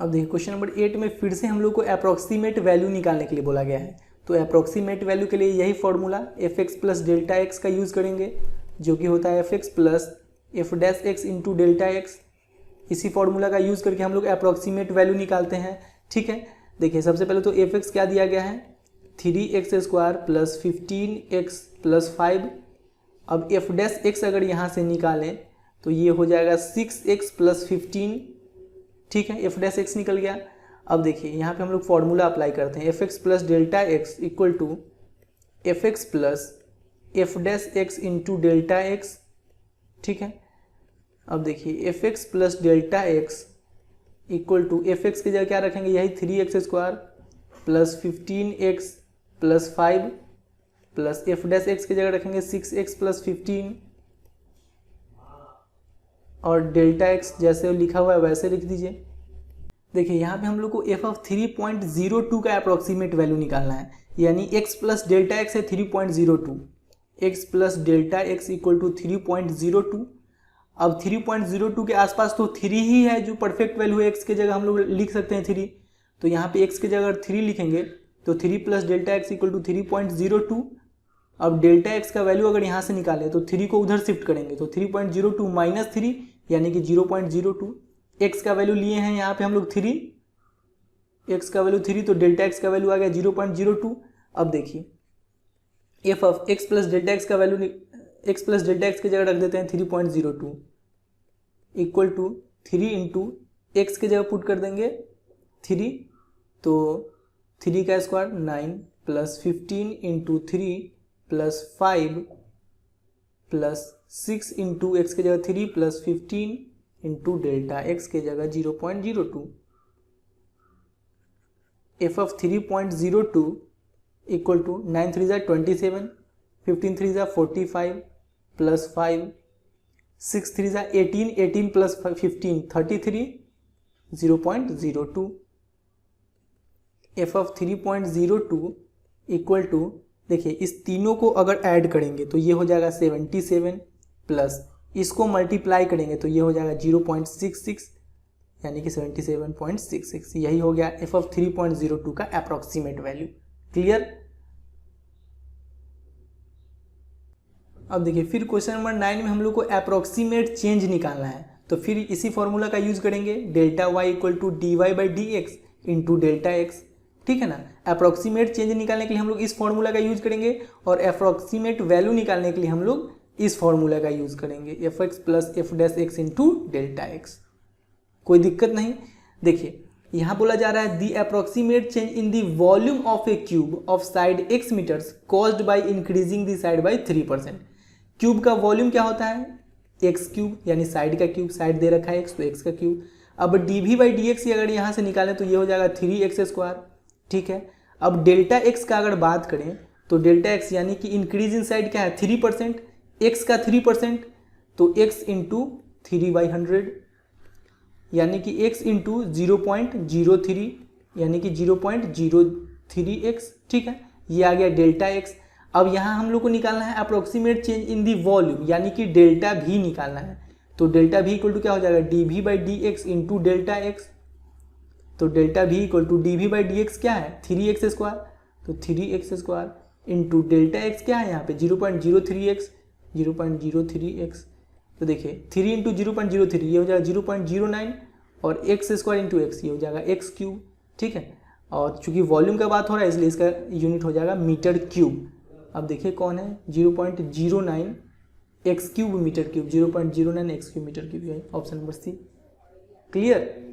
अब देखिए क्वेश्चन नंबर 8 में फिर से हम लोग को अप्रॉक्सीमेट वैल्यू निकालने के लिए बोला गया है। तो अप्रॉक्सीमेट वैल्यू के लिए यही formula f x plus delta x का यूज़ करेंगे, जो कि होता है F x plus F dash x into delta x. इसी फॉर्मूला का यूज़ करके हम लोग अप्रॉक्सीमेट वैल्यू निकालते हैं। ठीक है, देखिए सबसे पहले तो एफ एक्स क्या दिया गया है 3x² प्लस 15x प्लस 5। अब एफ डैश एक्स अगर यहाँ से निकालें तो ये हो जाएगा 6x प्लस 15। ठीक है, एफ डैश एक्स निकल गया। अब देखिए यहाँ पे हम लोग फॉर्मूला अप्लाई करते हैं, F x plus delta x equal to F x plus F dash x into delta x. ठीक है, अब देखिए F x plus delta x equal to F x की जगह क्या रखेंगे, यही 3x² plus 15x plus 5 plus F dash x की जगह रखेंगे 6x प्लस 15 और डेल्टा एक्स जैसे लिखा हुआ है वैसे लिख दीजिए। देखिए यहाँ पे हम लोग को एफ ऑफ 3.02 का अप्रॉक्सीमेट वैल्यू निकालना है, यानी x प्लस डेल्टा एक्स है 3.02, x plus delta x equal to 3.02। अब 3.02 के आसपास तो 3 ही है जो परफेक्ट वैल्यू है, x के जगह हम लोग लिख सकते हैं 3। तो यहाँ पे x के जगह अगर 3 लिखेंगे तो 3 plus delta x equal to 3.02। अब डेल्टा एक्स का वैल्यू अगर यहाँ से निकालें तो 3 को उधर शिफ्ट करेंगे तो 3.02 माइनस 3 यानी कि 0.02। एक्स का वैल्यू लिए हैं यहाँ पे हम लोग 3, एक्स का वैल्यू 3 तो डेल्टा एक्स का वैल्यू आ गया 0.02। अब देखिए f of x plus delta x का value x plus delta x की जगह रख देते हैं 3.02 इक्वल टू 3 इंटू एक्स की जगह पुट कर देंगे 3, तो 3 का square 9 plus 15 into 3 plus 5 plus 6 into x की जगह 3 प्लस 15 इंटू डेल्टा एक्स की जगह 0.02। एफ ऑफ 3.02 इक्वल टू 9 3 जा 27, 15 3 जा 45 प्लस 5, 6 3 जा 18, 18 plus 15 33, 0.02। F of 3.02 equal to, देखिए इस तीनों को अगर ऐड करेंगे तो ये हो जाएगा 77 प्लस इसको मल्टीप्लाई करेंगे तो ये हो जाएगा 0.66 यानी कि 77.66। यही हो गया एफ ऑफ 3.02 का अप्रॉक्सीमेट वैल्यू। क्लियर। अब देखिए फिर क्वेश्चन नंबर 9 में हम लोग को अप्रॉक्सीमेट चेंज निकालना है, तो फिर इसी फॉर्मूला का यूज करेंगे, delta Y equal to D Y by D X into delta x. ठीक है ना, अप्रॉक्सीमेट चेंज निकालने के लिए हम लोग इस फॉर्मूला का यूज करेंगे और अप्रॉक्सीमेट वैल्यू निकालने के लिए हम लोग इस फॉर्मूला का यूज करेंगे, f x plus F dash x into delta x. कोई दिक्कत नहीं। देखिए यहाँ बोला जा रहा है the approximate change in the volume of a cube of side x metres caused by increasing the side by 3%। Cube का वॉल्यूम क्या होता है, एक्स क्यूब, यानी साइड का क्यूब, साइड दे रखा है एक्स तो एक्स का क्यूब। अब D we by D x अगर यहाँ से निकालें तो ये हो जाएगा 3x²। ठीक है, अब डेल्टा एक्स का अगर बात करें तो डेल्टा एक्स यानी कि इंक्रीज इन साइड क्या है 3%, एक्स का 3%, तो x इंटू 3/100 यानी कि x इंटू 0.03 यानी कि 0.03x। ठीक है, ये आ गया डेल्टा एक्स। अब यहाँ हम लोग को निकालना है approximate change in the volume यानी कि डेल्टा भी निकालना है, तो डेल्टा भी इक्वल टू क्या हो जाएगा D we by D X into delta X. तो डेल्टा भी equal to D we by D X क्या है 3x², तो 3x² इंटू डेल्टा एक्स क्या है यहाँ पे 0.03x, 0.03x। तो देखिए 3 इंटू 0.03 ये हो जाएगा 0.09 और x² इंटू एक्स ये हो जाएगा x³। ठीक है, और चूंकि वॉल्यूम का बात हो रहा है इसलिए इसका यूनिट हो जाएगा मीटर क्यूब। अब देखिए कौन है 0.09 x³ metre cube, 0.09 x³ metre cube, option number C. Clear.